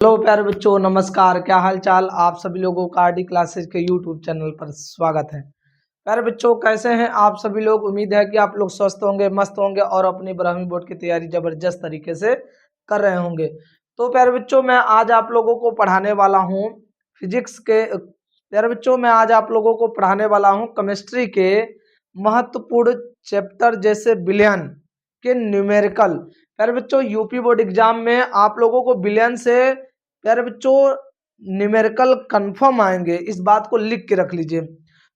Hello प्यारे बच्चों, नमस्कार। क्या हाल चाल आप सभी लोगों का आरडी क्लासेज के यूट्यूब चैनल पर स्वागत है। प्यारे बच्चों, कैसे हैं आप सभी लोग? उम्मीद है कि आप लोग स्वस्थ होंगे, मस्त होंगे और अपनी 12वीं बोर्ड की तैयारी जबरदस्त तरीके से कर रहे होंगे। तो प्यारे बच्चों, मैं आज आप लोगों को पढ़ाने वाला हूँ फिजिक्स के प्यारे बच्चों मैं आज आप लोगों को पढ़ाने वाला हूँ केमिस्ट्री के महत्वपूर्ण चैप्टर जैसे बिलियन के न्यूमेरिकल। प्यारे बच्चों, यूपी बोर्ड एग्जाम में आप लोगों को बिलियन से प्यारे बच्चों न्यूमेरिकल कंफर्म आएंगे, इस बात को लिख के रख लीजिए।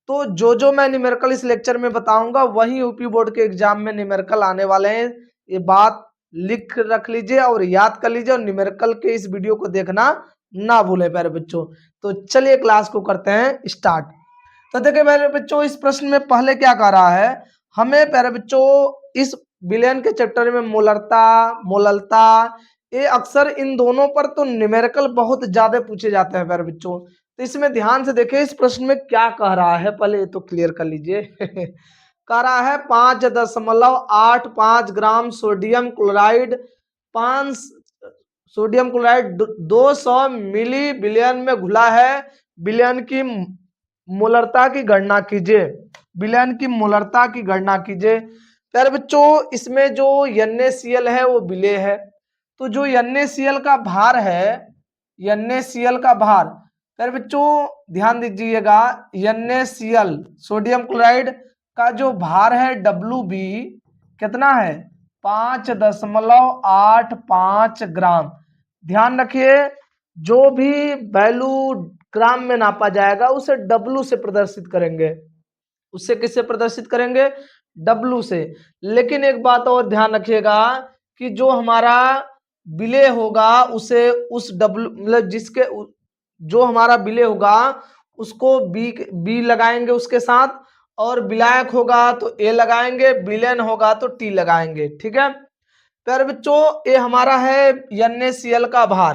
तो जो मैं न्यूमेरिकल इस लेक्चर में बताऊंगा वही यूपी बोर्ड के एग्जाम में न्यूमेरिकल आने वाले हैं। ये बात लिख रख लीजिए और याद कर लीजिए, और न्यूमेरिकल के इस वीडियो को देखना ना भूलें प्यारे बच्चों। तो चलिए क्लास को करते हैं स्टार्ट। तो देखिए प्यारे बच्चों, इस प्रश्न में पहले क्या कह रहा है हमें प्यारे बच्चों, इस बिलियन के चैप्टर में मोलरता, मोललता, ये अक्सर इन दोनों पर तो न्यूमेरिकल बहुत ज्यादा पूछे जाते हैं प्यारे बच्चों। तो इसमें ध्यान से देखिए इस प्रश्न में क्या कह रहा है, पहले ये तो क्लियर कर लीजिए। कह रहा है 5.85 gram sodium chloride, 5 sodium chloride 200 मिली बिलियन में घुला है। बिलियन की मोलरता की गणना कीजिए। बिलियन की मोलरता की गणना कीजिए। प्यारे बच्चों, इसमें जो NaCl है वो विलेय है। तो जो NaCl का भार है, NaCl का भार, प्यारे बच्चों ध्यान दीजिएगा, NaCl सोडियम क्लोराइड का जो भार है WB कितना है? 5.85 ग्राम। ध्यान रखिए, जो भी वैल्यू ग्राम में नापा जाएगा उसे W से प्रदर्शित करेंगे। उससे किससे प्रदर्शित करेंगे? W से। लेकिन एक बात और ध्यान रखिएगा कि जो हमारा विलेय होगा उसे उस W मतलब जिसके जो हमारा विलेय होगा उसको बी लगाएंगे उसके साथ, और विलायक होगा तो ए लगाएंगे, विलयन होगा तो टी लगाएंगे। ठीक है प्यारे बच्चों, ये हमारा है NaCl का भार।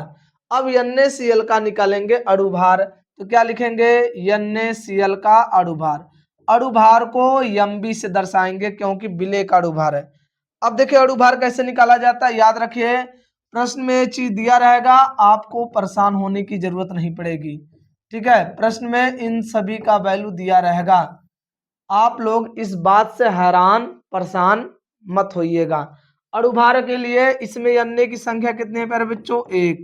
अब NaCl का निकालेंगे अणुभार, तो क्या लिखेंगे? NaCl का अणुभार। अणुभार को Mb से दर्शाएंगे क्योंकि विलेय का अणुभार है। अब देखिए अणुभार कैसे निकाला जाता है, याद रखिए प्रश्न में चीज दिया रहेगा, आपको परेशान होने की जरूरत नहीं पड़ेगी। ठीक है, प्रश्न में इन सभी का वैल्यू दिया रहेगा, आप लोग इस बात से हैरान परेशान मत होइएगा। अणुभार के लिए इसमें Na की संख्या कितनी है प्यारे बच्चों? 1,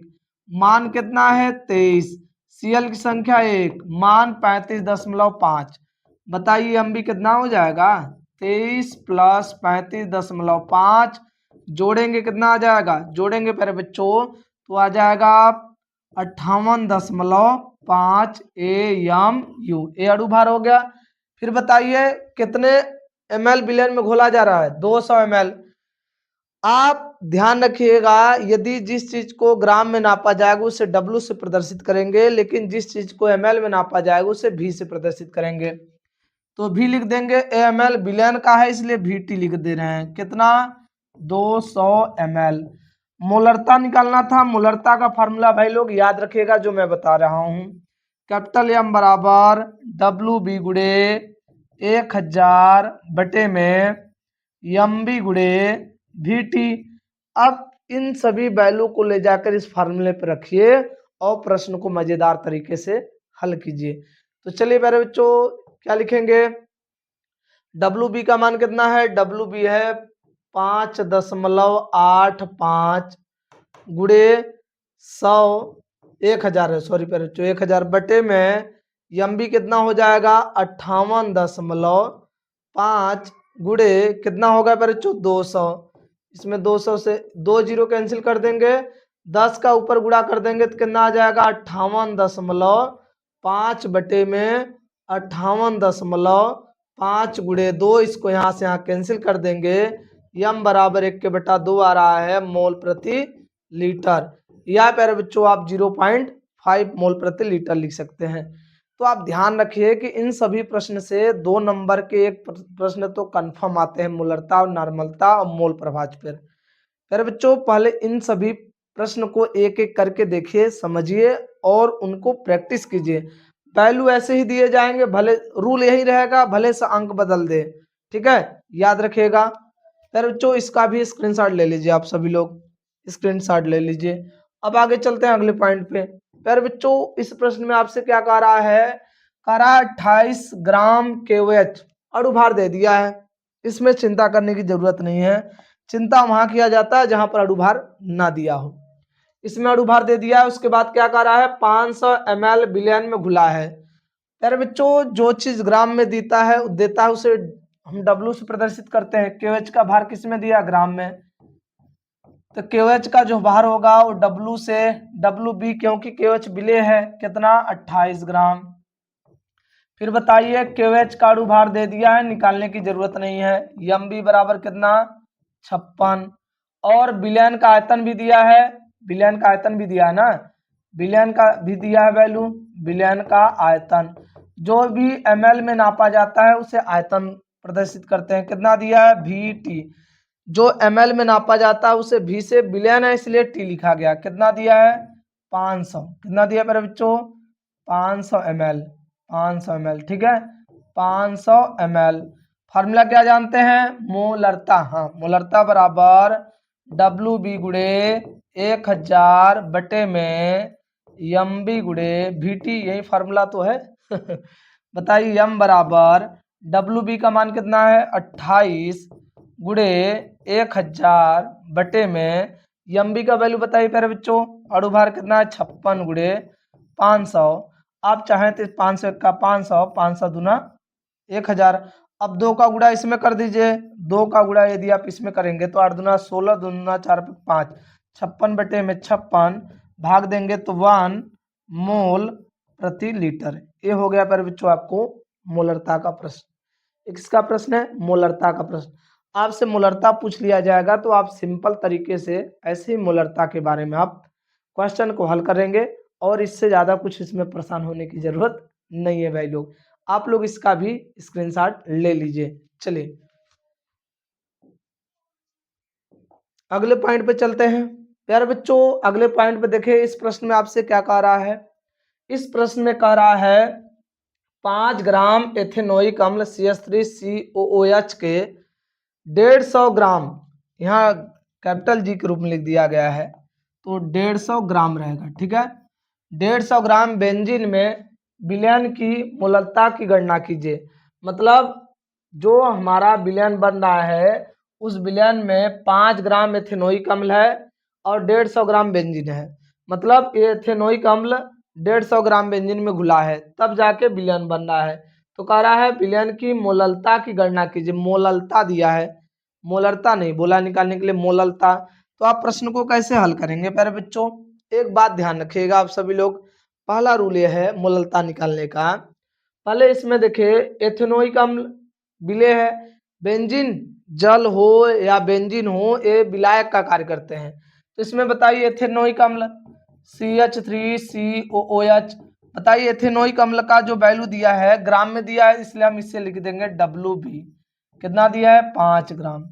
मान कितना है? 23। Cl की संख्या 1, मान 35.5। बताइए Mb कितना हो जाएगा? 23 प्लस 35.5, जोड़ेंगे कितना आ जाएगा? जोड़ेंगे प्यारे बच्चों तो आ जाएगा 58.5 AMU। ये अणुभार हो गया। फिर बताइए कितने ml बिलियन में घोला जा रहा है? 200 ml। आप ध्यान रखिएगा, यदि जिस चीज को ग्राम में नापा जाएगा उसे W से प्रदर्शित करेंगे, लेकिन जिस चीज को ml में नापा जाएगा उसे V से प्रदर्शित करेंगे। तो V लिख देंगे, ml बिलियन का है इसलिए VT लिख दे रहे हैं। कितना? 200 ml। मोलरता निकालना था। मोलरता का फार्मूला भाई लोग याद रखिएगा जो मैं बता रहा हूं, कैपिटल M बराबर WB गुड़े 1000 बटे में MB गुड़े VT। अब इन सभी वैल्यू को ले जाकर इस फार्मूले पर रखिए और प्रश्न को मजेदार तरीके से हल कीजिए। तो चलिए मेरे बच्चों क्या लिखेंगे? WB का मान कितना है? WB है 5.85 गुड़े 100, 1000 है, सॉरी प्यारे बच्चों 1000 बटे में MB कितना हो जाएगा? 58.5 गुड़े कितना होगा प्यारे बच्चों? 200। इसमें 200 से 2 जीरो कैंसिल कर देंगे, 10 का ऊपर गुणा कर देंगे तो कितना आ जाएगा? 58.5 बटे में 58.5 गुड़े 2, इसको यहाँ से यहाँ कैंसिल कर देंगे। यम बराबर 1/2 आ रहा है मोल प्रति लीटर, या प्यारे बच्चों आप 0.5 मोल प्रति लीटर लिख सकते हैं। तो आप ध्यान रखिए कि इन सभी प्रश्न से 2 नंबर के एक प्रश्न तो कंफर्म आते हैं, मोलरता और नॉर्मलता और मोल प्रभाज पर। प्यारे बच्चों पहले इन सभी प्रश्न को एक एक करके देखिए, समझिए और उनको प्रैक्टिस कीजिए। वैल्यू ऐसे ही दिए जाएंगे, भले रूल यही रहेगा, भले से अंक बदल दे। ठीक है, याद रखिएगा। प्यारे बच्चों इसका भी स्क्रीनशॉट ले लीजिए, आप सभी लोग स्क्रीनशॉट ले लीजिए। अब आगे चलते हैं अगले पॉइंट पे। प्यारे बच्चों, इस प्रश्न में आपसे क्या कह रहा है, कह रहा है 28 ग्राम KOH अणुभार दे दिया है। इसमें चिंता करने की जरूरत नहीं है, चिंता वहां किया जाता है जहां पर अणुभार ना दिया हो। इसमें अणुभार दे दिया है, उसके बाद क्या कह रहा है 500 ml विलयन में घुला है। प्यारे बच्चों, जो चीज ग्राम में देता है उसे हम W से प्रदर्शित करते हैं। KOH का भार किस में दिया, ग्राम में, तो KOH का जो भार होगा वो W से WB, क्योंकि KOH विलेय है, कितना 28 ग्राम। फिर बताइए KOH का अणुभार दे दिया है, निकालने की जरूरत नहीं है। MB बराबर कितना 56, और विलयन का आयतन भी दिया है, विलयन का आयतन भी दिया है ना, विलयन का भी दिया है वैल्यू, विलयन का आयतन जो भी ml में नापा जाता है उसे आयतन प्रदर्शित करते हैं। कितना दिया है VT, जो ml में नापा जाता है उसे V से विलयन है इसलिए T लिखा गया। कितना दिया है 500, कितना दिया मेरे बच्चों 500 ml, 500 ml, ठीक है 500 ml। फार्मूला क्या जानते हैं, मोलरता, हाँ मोलरता बराबर WB गुणे 1000 बटे में MB गुणे VT, यही फार्मूला तो है। बताइए M बराबर WB का मान कितना है 28 गुणे 1000 बटे में MB का वैल्यू बताइए प्यारे बच्चों, अणुभार कितना है 56 गुणे 500। आप चाहें तो 500 का 500, 500 दूना 1000। अब 2 का गुणा इसमें कर दीजिए, 2 का गुणा यदि आप इसमें करेंगे तो 8 दूना 16, दूना 4 5, 56 बटे में 56 भाग देंगे तो 1 मोल प्रति लीटर। ये हो गया पर बच्चों आपको मोलरता का प्रश्न। इसका प्रश्न है मोलरता का प्रश्न। आपसे मोलरता पूछ लिया जाएगा तो आप सिंपल तरीके से ऐसे ही मोलरता के बारे में आप क्वेश्चन को हल करेंगे, और इससे ज्यादा कुछ इसमें परेशान होने की जरूरत नहीं है भाई लोग। आप लोग इसका भी स्क्रीनशॉट ले लीजिए। चलिए अगले पॉइंट पे चलते हैं। प्यारे बच्चों, अगले पॉइंट पे देखिए, इस प्रश्न में आपसे क्या कह रहा है, इस प्रश्न में कह रहा है 5 ग्राम एथेनोइक अम्ल CH3COOH के 150 ग्राम, यहाँ कैपिटल G के रूप में लिख दिया गया है तो 150 ग्राम रहेगा, ठीक है। 150 ग्राम बेंजीन में विलयन की मोलरता की गणना कीजिए। मतलब जो हमारा विलयन बन रहा है उस विलयन में 5 ग्राम एथेनोइक अम्ल है और 150 ग्राम बेंजीन है। मतलब ये एथेनोइक अम्ल 150 ग्राम बेंजीन में घुला है तब जाके विलयन बन रहा है। तो कह रहा है विलयन की मोलरता की गणना कीजिए। मोलरता दिया है, मोलरता नहीं बोला निकालने के लिए, मोलरता। तो आप प्रश्न को कैसे हल करेंगे प्यारे बच्चों, एक बात ध्यान रखिएगा आप सभी लोग। पहला रूल यह है मोलरता निकालने का, पहले इसमें देखिए एथेनोइक अम्ल विलेय है, बेंजीन जल हो या बेंजीन हो ये विलायक का कार्य करते हैं। तो इसमें बताइए एथेनोइक अम्ल CH3COOH, बताइए एथेनोइक अम्ल का जो वैल्यू दिया है ग्राम में दिया है इसलिए हम इससे लिख देंगे WB, कितना दिया है 5 ग्राम।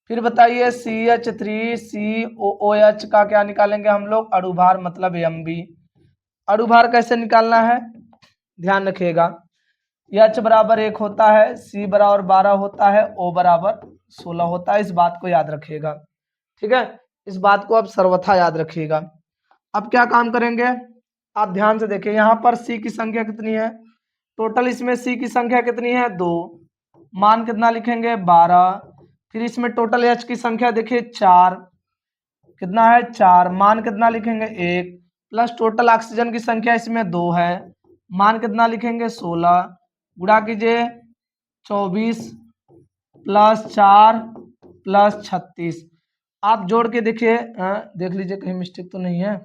फिर बताइए CH3COOH का क्या निकालेंगे हम लोग, अणुभार मतलब MB। अणुभार कैसे निकालना है ध्यान रखिएगा, H बराबर 1 होता है, C बराबर 12 होता है, O बराबर 16 होता है। इस बात को याद रखिएगा, ठीक है, इस बात को आप सर्वथा याद रखिएगा। अब क्या काम करेंगे, आप ध्यान से देखिए, यहाँ पर C की संख्या कितनी है, टोटल इसमें C की संख्या कितनी है 2, मान कितना लिखेंगे 12। फिर इसमें टोटल H की संख्या देखिए 4, कितना है 4, मान कितना लिखेंगे 1, प्लस टोटल ऑक्सीजन की संख्या इसमें 2 है, मान कितना लिखेंगे 16, गुणा कीजिए 24 प्लस 4 प्लस 36। आप जोड़ के देखिए, देख लीजिए कहीं मिस्टेक तो नहीं है।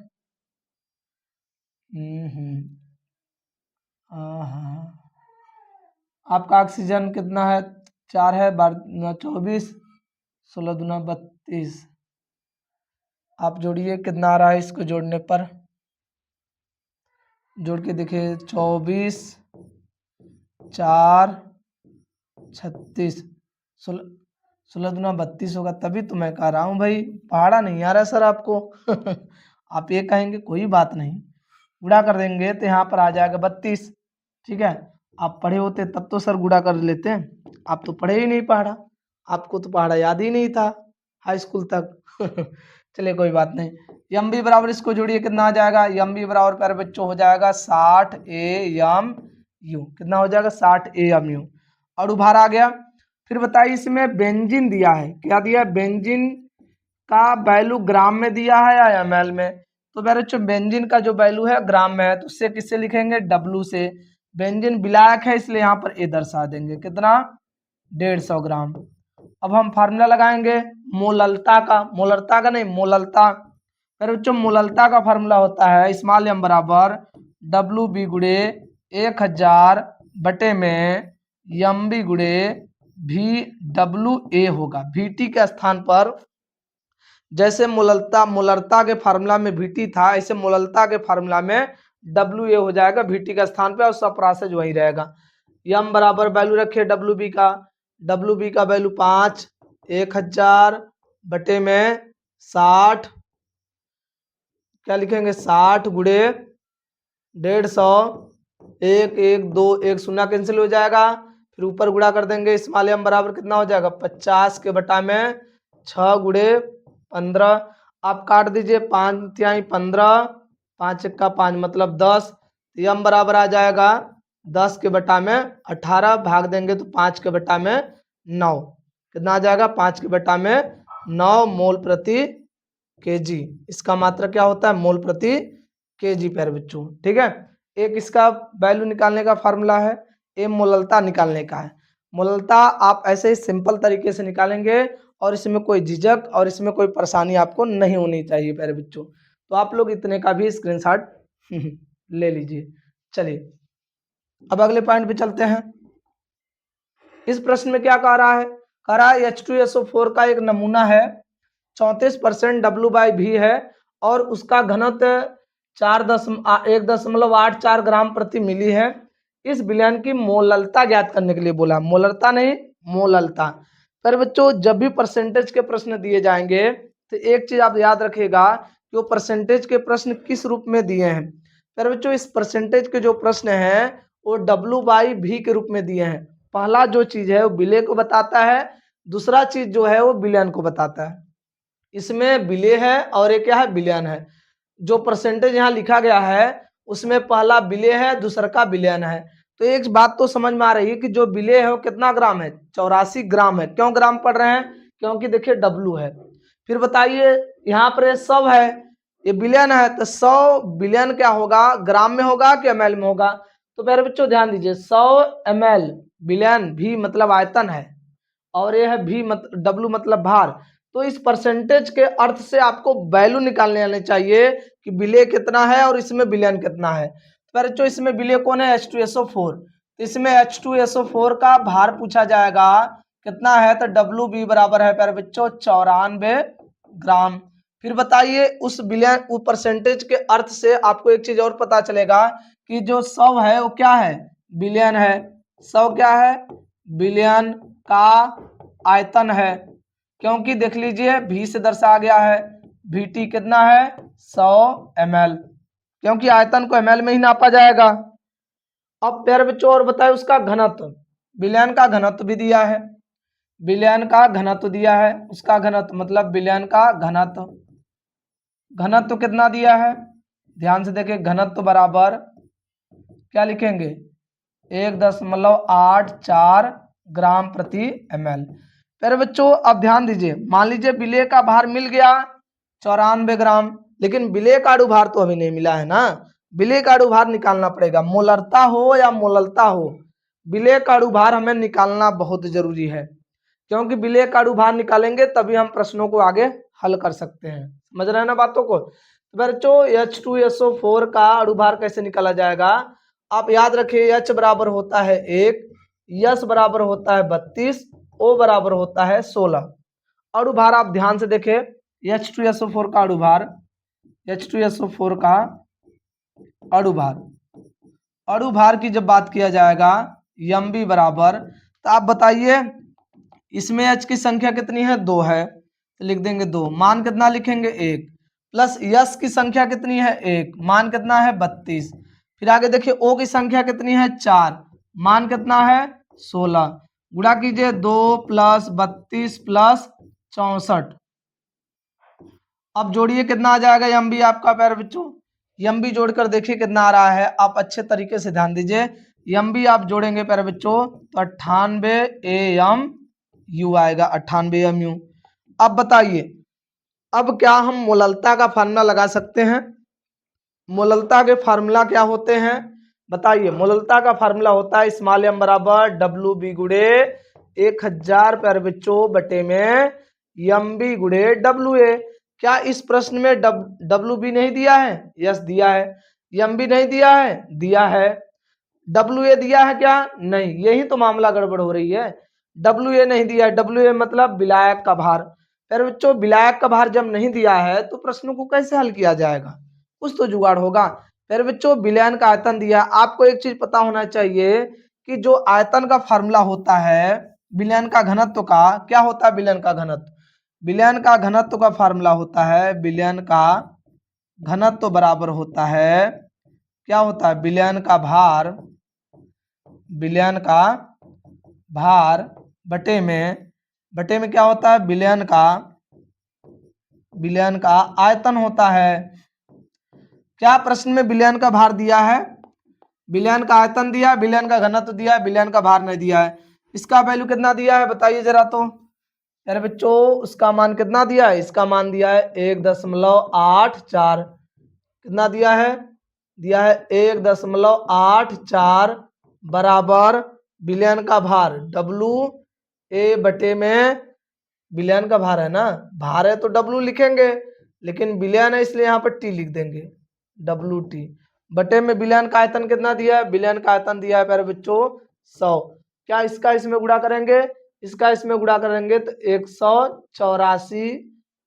हाँ, आपका ऑक्सीजन कितना है 4 है, 24, 16 दूना 32। आप जोड़िए कितना आ रहा है, इसको जोड़ने पर जोड़ के देखिए 24 4 36, 16 दूना 32 होगा, तभी तो मैं कह रहा हूँ भाई पहाड़ा नहीं आ रहा सर आपको। आप ये कहेंगे कोई बात नहीं, गुणा कर देंगे तो यहाँ पर आ जाएगा 32, ठीक है। आप पढ़े होते तब तो सर गुणा कर लेते हैं, आप तो पढ़े ही नहीं पहाड़ा, आपको तो पहाड़ा याद ही नहीं था हाई स्कूल तक। चलिए कोई बात नहीं, एम बी बराबर इसको जोड़िए कितना आ जाएगा, एम बी बराबर प्यारे बच्चों हो जाएगा 60 AMU। कितना हो जाएगा 60 AMU। अणुभार आ गया। फिर बताइए इसमें बेंजीन दिया है, क्या दिया है, बेंजीन का वैल्यू ग्राम में दिया है या एमएल में। तो प्यारे बच्चों बेंजीन का जो वैल्यू है ग्राम में है, तो उससे किससे लिखेंगे, डब्लू से। बेंजीन विलायक है इसलिए यहाँ पर ए दर्शा देंगे, कितना 150 ग्राम। अब हम फार्मूला लगाएंगे मोललता का नहीं मोललता। फिर बच्चों मोललता का फार्मूला होता है स्मॉल एम बराबर डब्लू बी गुड़े 1000 बटे में एम बी गुड़े भी डब्लू ए होगा। वीटी के स्थान पर जैसे मोलरता के फार्मूला में वीटी था, ऐसे मोललता के फार्मूला में डब्लू ए हो जाएगा वीटी के स्थान पे, और सब प्रोसेस वही रहेगा। एम बराबर वैल्यू रखिए डब्लू बी का वैल्यू 5, 1000 बटे में 60, क्या लिखेंगे 60 गुड़े 150, 1 1 2 1 शून्य कैंसिल हो जाएगा। फिर ऊपर गुणा कर देंगे स्मॉल एम बराबर कितना हो जाएगा 50 के बटा में 6 गुड़े 15। आप काट दीजिए 5 तिहाई 15, 5 1 5 मतलब 10। एम बराबर आ जाएगा 10 के बटा में 18, भाग देंगे तो 5 के बटा में 9। कितना आ जाएगा 5 के बटा में 9 मोल प्रति केजी। इसका मात्रा क्या होता है, मोल प्रति केजी प्यारे बच्चों। ठीक है, एक इसका वैल्यू निकालने का फार्मूला है, ए मोललता निकालने का है। मोललता आप ऐसे ही सिंपल तरीके से निकालेंगे और इसमें कोई झिझक और इसमें कोई परेशानी आपको नहीं होनी चाहिए प्यारे बच्चों। तो आप लोग इतने का भी स्क्रीनशॉट ले लीजिए। चलिए अब अगले पॉइंट पे चलते हैं। इस प्रश्न में क्या कह रहा है H2SO4 का एक नमूना है, 34% W/V है और उसका घनत्व 1.84 ग्राम प्रति मिली है। इस विलयन की मोललता ज्ञात करने के लिए बोला, मोलरता नहीं मोललता। पर बच्चों जब भी परसेंटेज के प्रश्न दिए जाएंगे तो एक चीज आप याद रखिएगा कि वो परसेंटेज के प्रश्न किस रूप में दिए हैं। पर बच्चों इस परसेंटेज के जो प्रश्न हैं वो W/V के रूप में दिए हैं। पहला जो चीज है वो विलय को बताता है, दूसरा चीज जो है वो विलयन को बताता है। इसमें विलय है और एक क्या है विलयन है। जो परसेंटेज यहाँ लिखा गया है उसमें पहला विलय है, दूसरा का विलयन है। तो एक बात तो समझ में आ रही है कि जो विलय है वो कितना ग्राम है, 84 ग्राम है। क्यों ग्राम पढ़ रहे हैं, क्योंकि देखिए डब्लू है। फिर बताइए यहाँ पर ये सब है, ये विलयन है, तो 100 विलयन क्या होगा, ग्राम में होगा कि ml में होगा। तो मेरे बच्चों ध्यान दीजिए 100 ml विलयन भी मतलब आयतन है और यह है भी डब्लू मतलब भार। तो इस परसेंटेज के अर्थ से आपको वैल्यू निकालने आने चाहिए कि विलय कितना है और इसमें विलयन कितना है। तो बच्चों इसमें विलय कौन है H2SO4, तो इसमें H2SO4 का भार पूछा जाएगा कितना है, तो WV बराबर है प्यारे बच्चों 94 ग्राम। फिर बताइए उस विलयन उस परसेंटेज के अर्थ से आपको एक चीज और पता चलेगा कि जो 100 है वो क्या है, विलयन है। 100 क्या है, विलयन का आयतन है, क्योंकि देख लीजिए V से दर्शाया गया है, VT कितना है 100 ml, क्योंकि आयतन को ml में ही नापा जाएगा। अब प्यारे बच्चों और बताए उसका घनत्व, विलयन का घनत्व भी दिया है, विलयन का घनत्व दिया है, उसका घनत्व मतलब विलयन का घनत्व, घनत्व कितना दिया है ध्यान से देखिए, घनत्व बराबर क्या लिखेंगे 1.84 ग्राम प्रति ml। फिर बच्चों अब ध्यान दीजिए, मान लीजिए विलय का भार मिल गया 94 ग्राम, लेकिन विलय का अणुभार तो अभी नहीं मिला है ना। विलय का अणुभार निकालना पड़ेगा, मोलरता हो या मोललता हो, विलय का अणुभार हमें निकालना बहुत जरूरी है, क्योंकि विलय का अणुभार निकालेंगे तभी हम प्रश्नों को आगे हल कर सकते हैं। समझ रहे हैं ना बातों को। तो बच्चों H2SO4 का अणुभार कैसे निकाला जाएगा, आप याद रखिए H बराबर होता है 1, S बराबर होता है 32, O बराबर होता है 16। अणुभार आप ध्यान से देखें, H2SO4 का अणुभार, H2SO4 का अणुभार, अणुभार की जब बात किया जाएगा Mb बराबर, तो आप बताइए इसमें H की संख्या कितनी है 2 है, तो लिख देंगे 2, मान कितना लिखेंगे 1, प्लस S की संख्या कितनी है 1, मान कितना है 32। फिर आगे देखिए O की संख्या कितनी है 4, मान कितना है 16, गुणा कीजिए 2 + 32 + 64, अब जोड़िए कितना आ जाएगा एम बी आपका प्यारे बच्चों, एम बी जोड़कर देखिए कितना आ रहा है, आप अच्छे तरीके से ध्यान दीजिए। एम बी आप जोड़ेंगे प्यारे बच्चों तो 98 एम यू आएगा, 98 एम यू। अब बताइए, अब क्या हम मोललता का फार्मूला लगा सकते हैं? मोललता के फार्मूला क्या होते हैं बताइए? मोललता का फार्मूला होता है स्मॉल एम बराबर डब्ल्यू बी गुड़े 1000 प्यारे बच्चों बटे में एम बी गुड़े डब्ल्यू ए। क्या इस प्रश्न में डब्ल्यू बी नहीं दिया है? यस दिया है। एम बी नहीं दिया है? दिया है। डब्ल्यू ए दिया है क्या? नहीं, यही तो मामला गड़बड़ हो रही है। डब्ल्यू ए नहीं दिया है, डब्ल्यू ए मतलब विलायक का भार। फिर बच्चों विलायक का भार जब नहीं दिया है तो प्रश्न को कैसे हल किया जाएगा? कुछ तो जुगाड़ होगा। फिर बच्चों विलयन का आयतन दिया, आपको एक चीज पता होना चाहिए कि जो आयतन का फार्मूला होता है विलयन का घनत्व का, क्या होता है विलयन का घनत्व? विलयन का घनत्व का फार्मूला होता है, विलयन का घनत्व बराबर होता है, क्या होता है? विलयन का भार, विलयन का भार बटे में क्या होता है? विलयन का आयतन होता है। क्या प्रश्न में विलयन का भार दिया है? विलयन का आयतन दिया, विलयन का घनत्व दिया है, विलयन का भार नहीं दिया है। इसका वैल्यू कितना दिया है बताइए जरा तो यार बच्चों, उसका मान कितना दिया है? इसका मान दिया है 1.84। कितना दिया है? दिया है 1.84 बराबर विलयन का भार डब्लू ए बटे में, विलयन का भार है ना, भार है तो डब्लू लिखेंगे, लेकिन विलयन है इसलिए यहाँ पर टी लिख देंगे, डब्लू टी बटे में विलयन का आयतन कितना दिया है? विलयन का आयतन दिया है प्यारे बच्चों 100। क्या इसका इसमें गुणा करेंगे? इसका इसमें गुणा करेंगे तो 184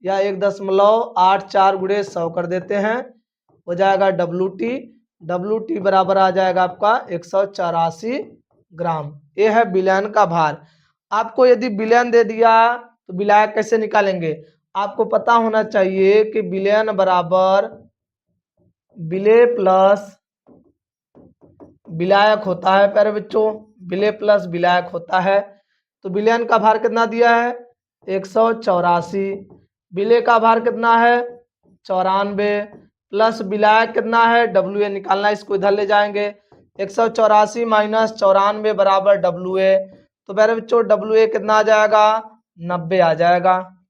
या 1.84 गुणे 100 कर देते हैं, हो जाएगा डब्लू टी बराबर आ जाएगा आपका 184 ग्राम। ये है विलयन का भार। आपको यदि विलयन दे दिया तो विलायक कैसे निकालेंगे? आपको पता होना चाहिए कि विलयन बराबर विलेय प्लस विलायक होता है प्यारे बच्चों, विलेय प्लस विलायक होता है। तो विलयन का भार कितना दिया है? 184। विलेय का भार कितना है? 94 प्लस विलायक कितना है? डब्ल्यू ए निकालना, इसको इधर ले जाएंगे। 184 माइनस 94 बराबर डब्ल्यू ए। तो प्यारे बच्चों डब्ल्यू ए कितना आ जाएगा? 90 आ जाएगा।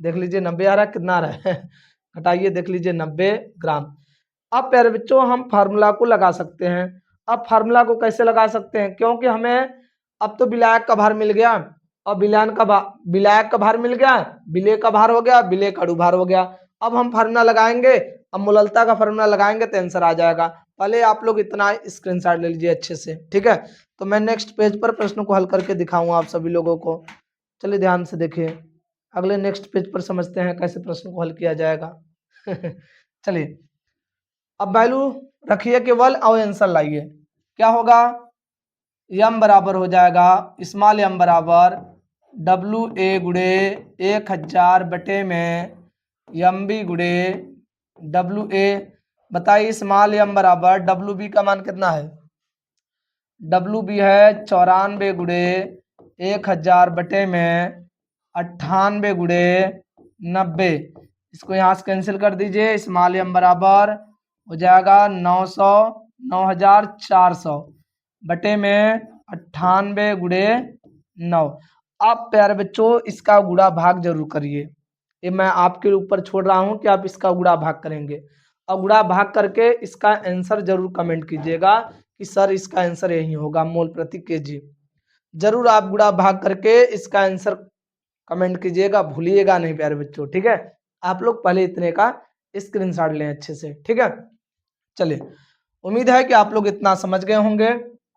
देख लीजिए 90 आ रहा है, कितना आ रहा है घटाइए, देख लीजिए 90 ग्राम। अब प्यारे बच्चों हम फार्मूला को लगा सकते हैं। अब फार्मूला को कैसे लगा सकते हैं? क्योंकि हमें अब तो विलायक का भार मिल गया और विलायक का भार मिल गया, विलेय का भार हो गया, विलेय का अणुभार हो गया। अब हम फार्मूला लगाएंगे, अब मोललता का फार्मूला लगाएंगे तो आंसर आ जाएगा। पहले आप लोग इतना स्क्रीनशॉट ले लीजिए अच्छे से, ठीक है? तो मैं नेक्स्ट पेज पर प्रश्न को हल करके दिखाऊंगा आप सभी लोगों को। चलिए ध्यान से देखिए, अगले नेक्स्ट पेज पर समझते हैं कैसे प्रश्न को हल किया जाएगा चलिए, अब वैल्यू रखिए केवल और आंसर लाइए। क्या होगा? यम बराबर हो जाएगा स्मॉल एम बराबर डब्लू ए गुड़े 1000 बटे में एम बी गुड़े डब्लू ए। बताइए स्मॉल एम बराबर डब्लू बी का मान कितना है? डब्लू बी है 94 गुड़े 1000 बटे में 98 गुड़े 90। इसको यहाँ से कैंसिल कर दीजिए, स्मॉल एम बराबर हो जाएगा 9400 बटे में 98 गुड़े 9। अब प्यारे बच्चों इसका गुणा भाग जरूर करिए, ये मैं आपके ऊपर छोड़ रहा हूँ कि आप इसका गुणा भाग करेंगे। और गुणा भाग करके इसका आंसर जरूर कमेंट कीजिएगा कि सर इसका आंसर यही होगा, मोल प्रति केजी। जरूर आप गुणा भाग करके इसका आंसर कमेंट कीजिएगा, भूलिएगा नहीं प्यारे बच्चों, ठीक है? आप लोग पहले इतने का स्क्रीनशॉट लें अच्छे से, ठीक है? चलिए, उम्मीद है कि आप लोग इतना समझ गए होंगे।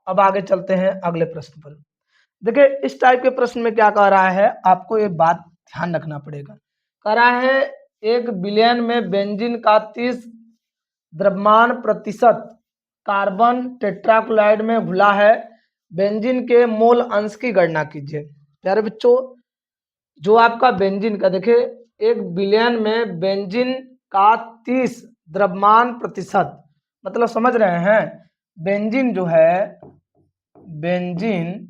अब आगे चलते हैं अगले प्रश्न पर। देखिए इस टाइप के प्रश्न में क्या कह रहा है, आपको ये बात ध्यान रखना पड़ेगा। कह रहा है एक विलयन में बेंजीन का 30 द्रव्यमान प्रतिशत कार्बन टेट्राक्लोराइड में घुला है, बेंजीन के मोल अंश की गणना कीजिए। प्यारे बच्चों जो आपका बेंजीन का, देखिए एक विलयन में बेंजीन का 30 द्रव्यमान प्रतिशत, मतलब समझ रहे हैं, बेंजीन जो है, बेंजीन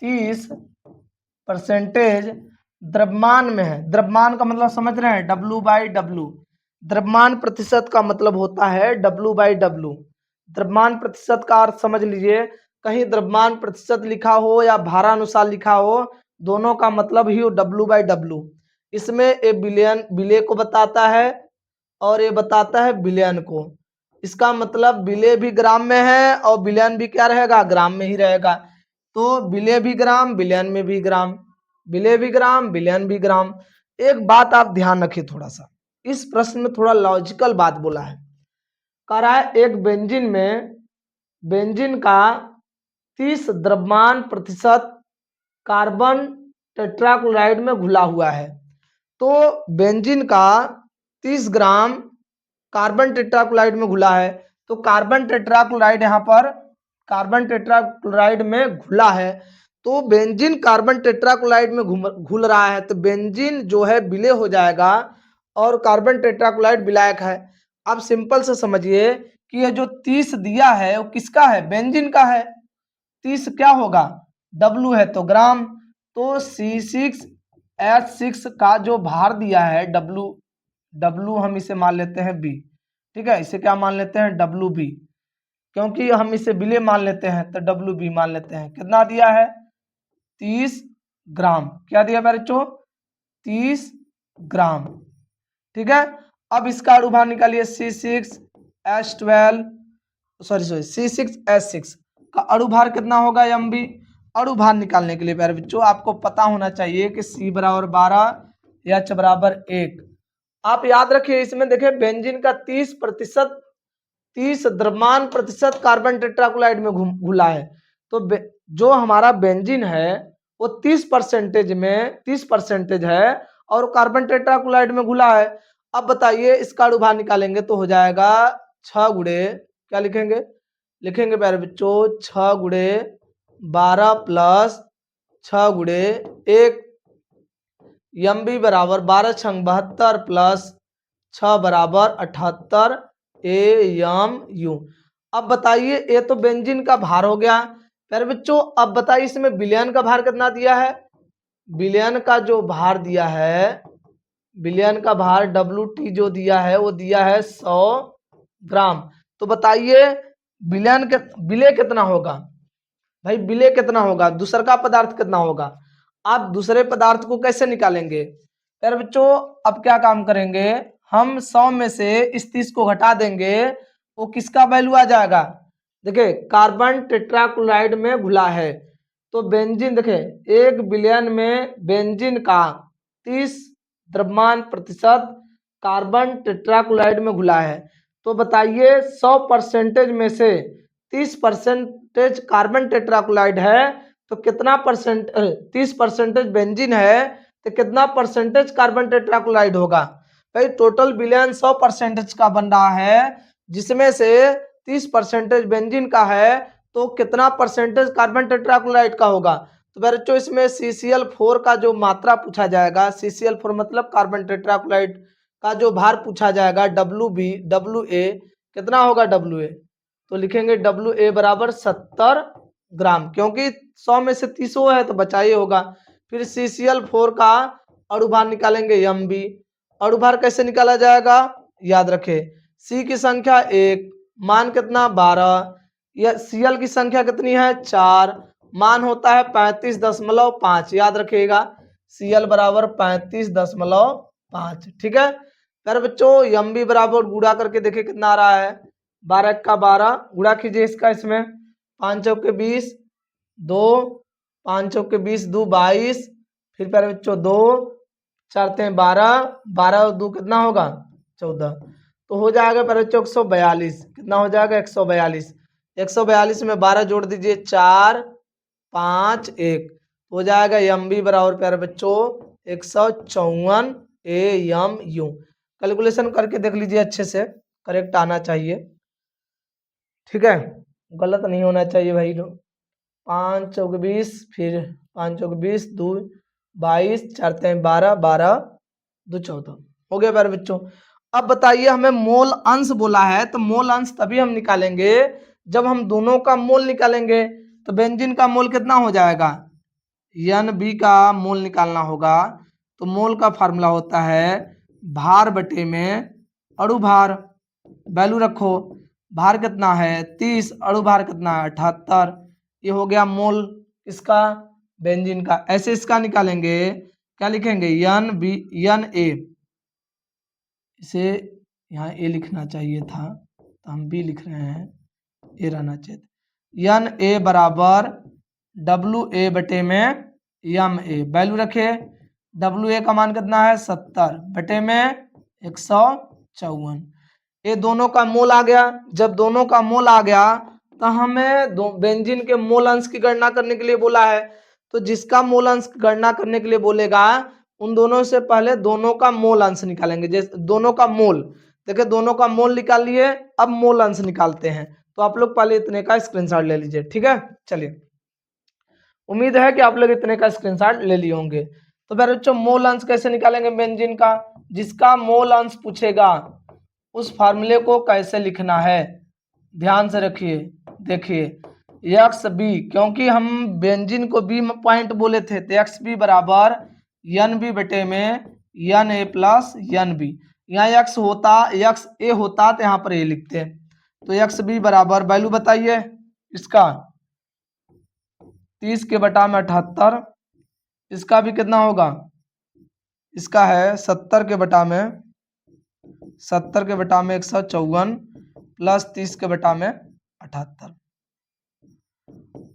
30% द्रव्यमान में है। द्रव्यमान का मतलब समझ रहे हैं, W/W। द्रव्यमान प्रतिशत का मतलब होता है W/W। द्रव्यमान प्रतिशत का अर्थ समझ लीजिए, कहीं द्रव्यमान प्रतिशत लिखा हो या भारानुसार लिखा हो, दोनों का मतलब ही W/W। इसमें ये बिलियन विलेय को बताता है और ये बताता है बिलियन को। इसका मतलब विलेय भी ग्राम में है और बिलियन भी क्या रहेगा, ग्राम में ही रहेगा। तो विलेय भी ग्राम, बिलियन में भी ग्राम, विलेय भी ग्राम, बिलियन भी ग्राम। एक बात आप ध्यान रखिए थोड़ा सा, इस प्रश्न में थोड़ा लॉजिकल बात बोला है। कह रहा है एक बेंजीन में, बेंजीन का 30 द्रव्यमान प्रतिशत कार्बन टेट्राक्लोराइड में घुला हुआ है। तो बेंजीन का 30 ग्राम कार्बन टेट्राक्लोराइड में घुला है। तो कार्बन टेट्राक्लोराइड यहाँ पर कार्बन टेट्राक्लोराइड में घुला है। तो बेंजीन कार्बन टेट्राक्लोराइड में घुल रहा है, तो बेंजीन जो है विलेय हो जाएगा और कार्बन टेट्राक्लोराइड विलायक है। अब सिंपल से समझिए कि ये जो 30 दिया है वो किसका है, बेंजीन का है। 30 क्या होगा, W है तो ग्राम। तो C6H6 का जो भार दिया है W हम इसे मान लेते हैं B, ठीक है, इसे क्या मान लेते हैं, WB, क्योंकि हम इसे विलेय मान लेते हैं तो WB मान लेते हैं। कितना दिया है, 30 ग्राम। क्या दिया बच्चों, 30 ग्राम, ठीक है। अब इसका अणुभार निकालिए, C6H12 सॉरी C6H6 का अणुभार कितना होगा, MB। अणुभार निकालने के लिए प्यारे बच्चों आपको पता होना चाहिए कि C बराबर 12, H बराबर 1। आप याद रखिए, इसमें देखिए बेंजीन का 30 द्रव्यमान प्रतिशत कार्बन टेट्राक्लोराइड में घुला है। तो जो हमारा बेंजीन है वो 30% है और कार्बन टेट्राक्लोराइड में घुला है। अब बताइए इसका अणुभार निकालेंगे तो हो जाएगा 6 गुणे, क्या लिखेंगे, लिखेंगे प्यारे बच्चों 6 गुणे 12 प्लस 6 गुणे 1, MB बराबर 12 छंग 72 प्लस 6 बराबर 78 AMU। अब बताइए ये तो बेंजीन का भार हो गया प्यारे बच्चों। अब बताइए इसमें विलयन का भार कितना दिया है, विलयन का जो भार दिया है, विलयन का भार WT जो दिया है वो दिया है 100 ग्राम। तो बताइए विलय कितना होगा भाई, विलय कितना होगा, दूसर का पदार्थ कितना होगा। आप दूसरे पदार्थ को कैसे निकालेंगे यार बच्चों। अब क्या काम करेंगे, हम 100 में से इस 30 को घटा देंगे, वो किसका वैल्यू आ जाएगा, देखिए कार्बन टेट्राक्लोराइड में घुला है। तो बेंजीन देखिए 1 बिलियन में बेंजीन का 30 द्रव्यमान प्रतिशत कार्बन टेट्राक्लोराइड में घुला है। तो बताइए 100% में से 30% कार्बन टेट्राक्लोराइड है तो कितना 30% बेंजीन है तो कितना परसेंटेज कार्बन टेट्राक्लोराइड होगा भाई। टोटल विलयन 100% का बन रहा है, जिसमें से 30% बेंजीन का है, तो कितना परसेंटेज कार्बन टेट्राक्लोराइड का होगा। तो बच्चों इसमें CCl4 का जो मात्रा पूछा जाएगा, CCl4 मतलब कार्बन टेट्राक्लोराइड का जो भार पूछा जाएगा WA कितना होगा, WA तो लिखेंगे WA बराबर 70 ग्राम, क्योंकि 100 में से 30 है तो बचा ही होगा। फिर CCl4 का अणुभार निकालेंगे MB। अणुभार कैसे निकाला जाएगा, याद रखें C की संख्या 1, मान कितना 12, या Cl की संख्या कितनी है 4, मान होता है 35.5, याद रखिएगा Cl बराबर 35.5, ठीक है। फिर बच्चों MB बराबर गुणा करके देखिए कितना आ रहा है, 12 का 12 गुणा कीजिए इसका, इसमें 5 चौके 20, 2 5 चौके 20 2 22, फिर प्यारे बच्चों 2 4 12, 12 2 कितना होगा 14, तो हो जाएगा प्यारे बच्चों 142, कितना हो जाएगा 142, 142 में 12 जोड़ दीजिए 4 5 1, हो जाएगा MB बराबर प्यारे बच्चों 154 AMU। कैलकुलेशन करके देख लीजिए अच्छे से, करेक्ट आना चाहिए, ठीक है, गलत नहीं होना चाहिए भाई। 5 चौके 20, फिर 5 चौके 20 2 22, 4 12, 12 2 14, हो गया प्यारे बच्चों। अब बताइए हमें मोल अंश बोला है, तो मोल अंश तभी हम निकालेंगे जब हम दोनों का मोल निकालेंगे। तो बेंजीन का मोल कितना हो जाएगा, NB का मोल निकालना होगा तो मोल का फार्मूला होता है भार बटे में अणु भार। वैल्यू रखो, भार कितना है 30, अणु भार कितना है 78। ये हो गया मोल इसका बेंजीन का। ऐसे इसका निकालेंगे, क्या लिखेंगे एन बी एन ए, इसे यहाँ ए लिखना चाहिए था तो हम बी लिख रहे हैं, ए रहना चाहिए। एन ए बराबर डब्ल्यू ए बटे में एम ए। वैल्यू रखे, डब्ल्यू ए का मान कितना है 70 बटे में 154। ये दोनों का मोल आ गया। जब दोनों का मोल आ गया तो हमें बेंजीन के मोल अंश की गणना करने के लिए बोला है। तो जिसका मोल अंश गणना करने के लिए बोलेगा उन दोनों से पहले दोनों का मोल अंश निकालेंगे। जैसे दोनों का मोल, देखिए दोनों का मोल निकाल लिए, अब मोल अंश निकालते हैं। तो आप लोग पहले इतने का स्क्रीनशॉट ले लीजिए, ठीक है। चलिए, उम्मीद है कि आप लोग इतने का स्क्रीनशॉट ले लिए होंगे। तो फिर बच्चों मोल अंश कैसे निकालेंगे बेंजीन का? जिसका मोल अंश पूछेगा उस फार्मूले को कैसे लिखना है, ध्यान से रखिए। देखिए एक्स बी, क्योंकि हम बेंजीन को बी पॉइंट बोले थे, तो एक्स बी बराबर एन बी बटे में n a plus n b. यहाँ एक्स होता, एक्स ए होता तो यहाँ पर ए लिखते। तो एक्स बी बराबर, वैल्यू बताइए इसका 30 के बटा में 78, इसका भी कितना होगा, इसका है 70 के बटा में 154 प्लस 30 के बटा में 78।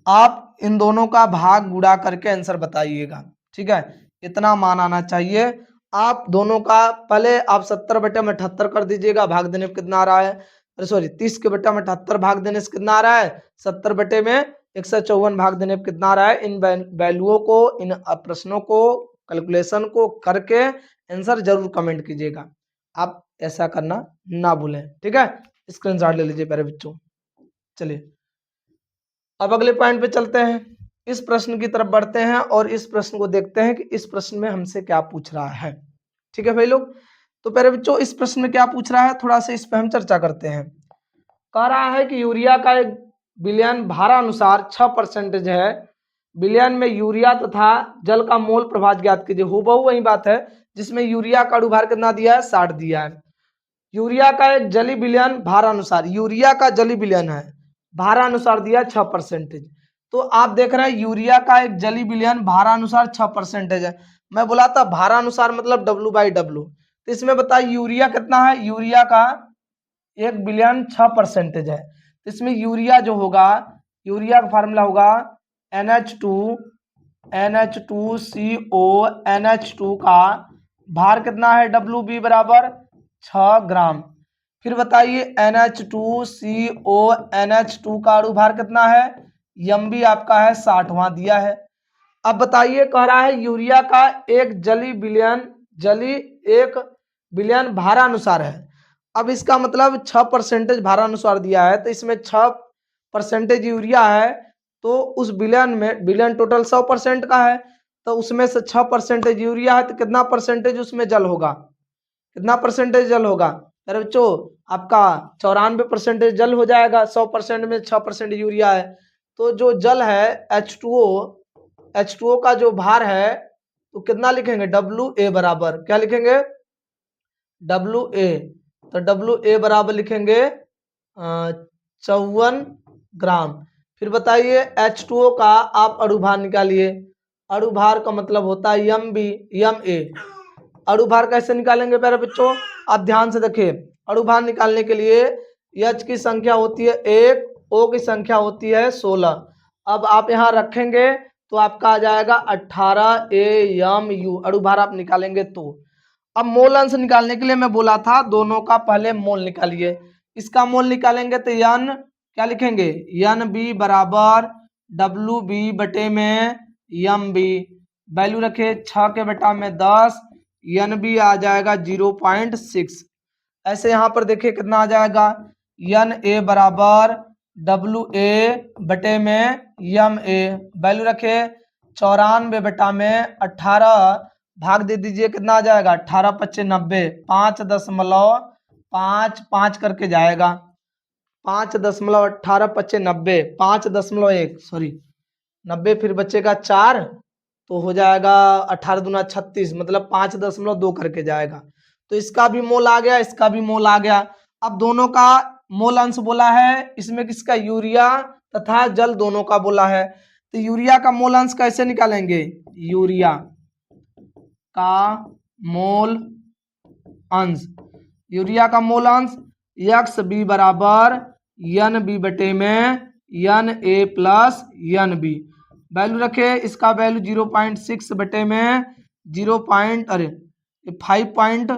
आप इन दोनों का भाग गुणा करके आंसर बताइएगा, ठीक है। इतना मान आना चाहिए। आप दोनों का पहले आप 70 बटे में 78 कर दीजिएगा, भाग देने पे कितना आ रहा है, अरे सॉरी 30 के बटा में 78 भाग देने से कितना आ रहा है 70 बटे में 154 भाग देने पे कितना आ रहा है। इन वैल्यूओं को, इन प्रश्नों को, कैलकुलेशन को करके आंसर जरूर कमेंट कीजिएगा। आप ऐसा करना ना भूलें, ठीक है। स्क्रीनशॉट ले लीजिए प्यारे बच्चों। चलिए अब अगले पॉइंट पे चलते हैं। इस प्रश्न की तरफ बढ़ते हैं और इस प्रश्न को देखते हैं कि इस प्रश्न में हमसे क्या पूछ रहा है, ठीक है भाई लोग। तो प्यारे बच्चों इस प्रश्न में क्या पूछ रहा है, थोड़ा सा इस पे हम चर्चा करते हैं। कह रहा है कि यूरिया का एक विलयन भारानुसार 6% है। विलयन में यूरिया तथा जल का मोल प्रभाव ज्ञात कीजिए। हूबहू वही बात है जिसमें यूरिया का अणुभार कितना दिया है 60 दिया है। यूरिया का एक जली विलयन भारानुसार, यूरिया का जली विलयन है, भारानुसार दिया 6%। तो आप देख रहे हैं यूरिया का एक जली विलयन भारानुसार 6% है। मैं बोला था भारानुसार मतलब W/W। तो इसमें बताइए यूरिया कितना है, यूरिया का एक विलयन 6% है। तो इसमें यूरिया जो होगा, यूरिया का फार्मूला होगा NH2CO NH2 का भार कितना है WB बराबर 6 ग्राम। फिर बताइए NH2CO NH2 का अणुभार कितना है, MB आपका है 60वां दिया है। अब बताइए कह रहा है यूरिया का एक जली विलयन भारानुसार है। अब इसका मतलब 6% भारानुसार दिया है, तो इसमें 6% यूरिया है, तो उस विलयन में, विलयन टोटल 100% का है, तो उसमें से 6% यूरिया है, तो कितना परसेंटेज उसमें जल होगा, कितना परसेंटेज जल होगा अरे बच्चों आपका 94% जल हो जाएगा। 100% में 6% यूरिया है, तो जो जल है H2O का जो भार है तो कितना लिखेंगे WA बराबर, क्या लिखेंगे WA। तो WA बराबर लिखेंगे 54 ग्राम। फिर बताइए H2O का आप अणुभार निकालिए। अणुभार का मतलब होता है MA। अणुभार कैसे निकालेंगे प्यारे बच्चों, आप ध्यान से देखिए। अणुभार निकालने के लिए H की संख्या होती है 1, O की संख्या होती है 16। अब आप यहाँ रखेंगे तो आपका आ जाएगा 18AMU अणुभार आप निकालेंगे तो। अब मोल अंश निकालने के लिए मैं बोला था दोनों का पहले मोल निकालिए। इसका मोल निकालेंगे तो N क्या लिखेंगे, NB बराबर WB बटे में MB। वैल्यू रखे 6 के बटा में 10, NB आ जाएगा 0.6। ऐसे यहाँ पर देखिए कितना आ जाएगा, NA बराबर WA बटे में MA। वैल्यू रखे 94 बटा में 18 भाग दे दीजिए, कितना आ जाएगा 18×5 = 90, 5.55 करके जाएगा। 5.18×5 = 90, 5.1 सॉरी 90, फिर बचेगा 4 तो हो जाएगा 18 दूना 36, मतलब 5.2 करके जाएगा। तो इसका भी मोल आ गया, इसका भी मोल आ गया। अब दोनों का मोल अंश बोला है, इसमें किसका, यूरिया तथा जल दोनों का बोला है। तो यूरिया का मोल अंश कैसे निकालेंगे, यूरिया का मोल अंश, यूरिया का मोल अंश एक्स बी बराबर एन बी बटे में n a plus n b. Value रखे, इसका वैल्यू 0.6 बटे में 0. अरे 5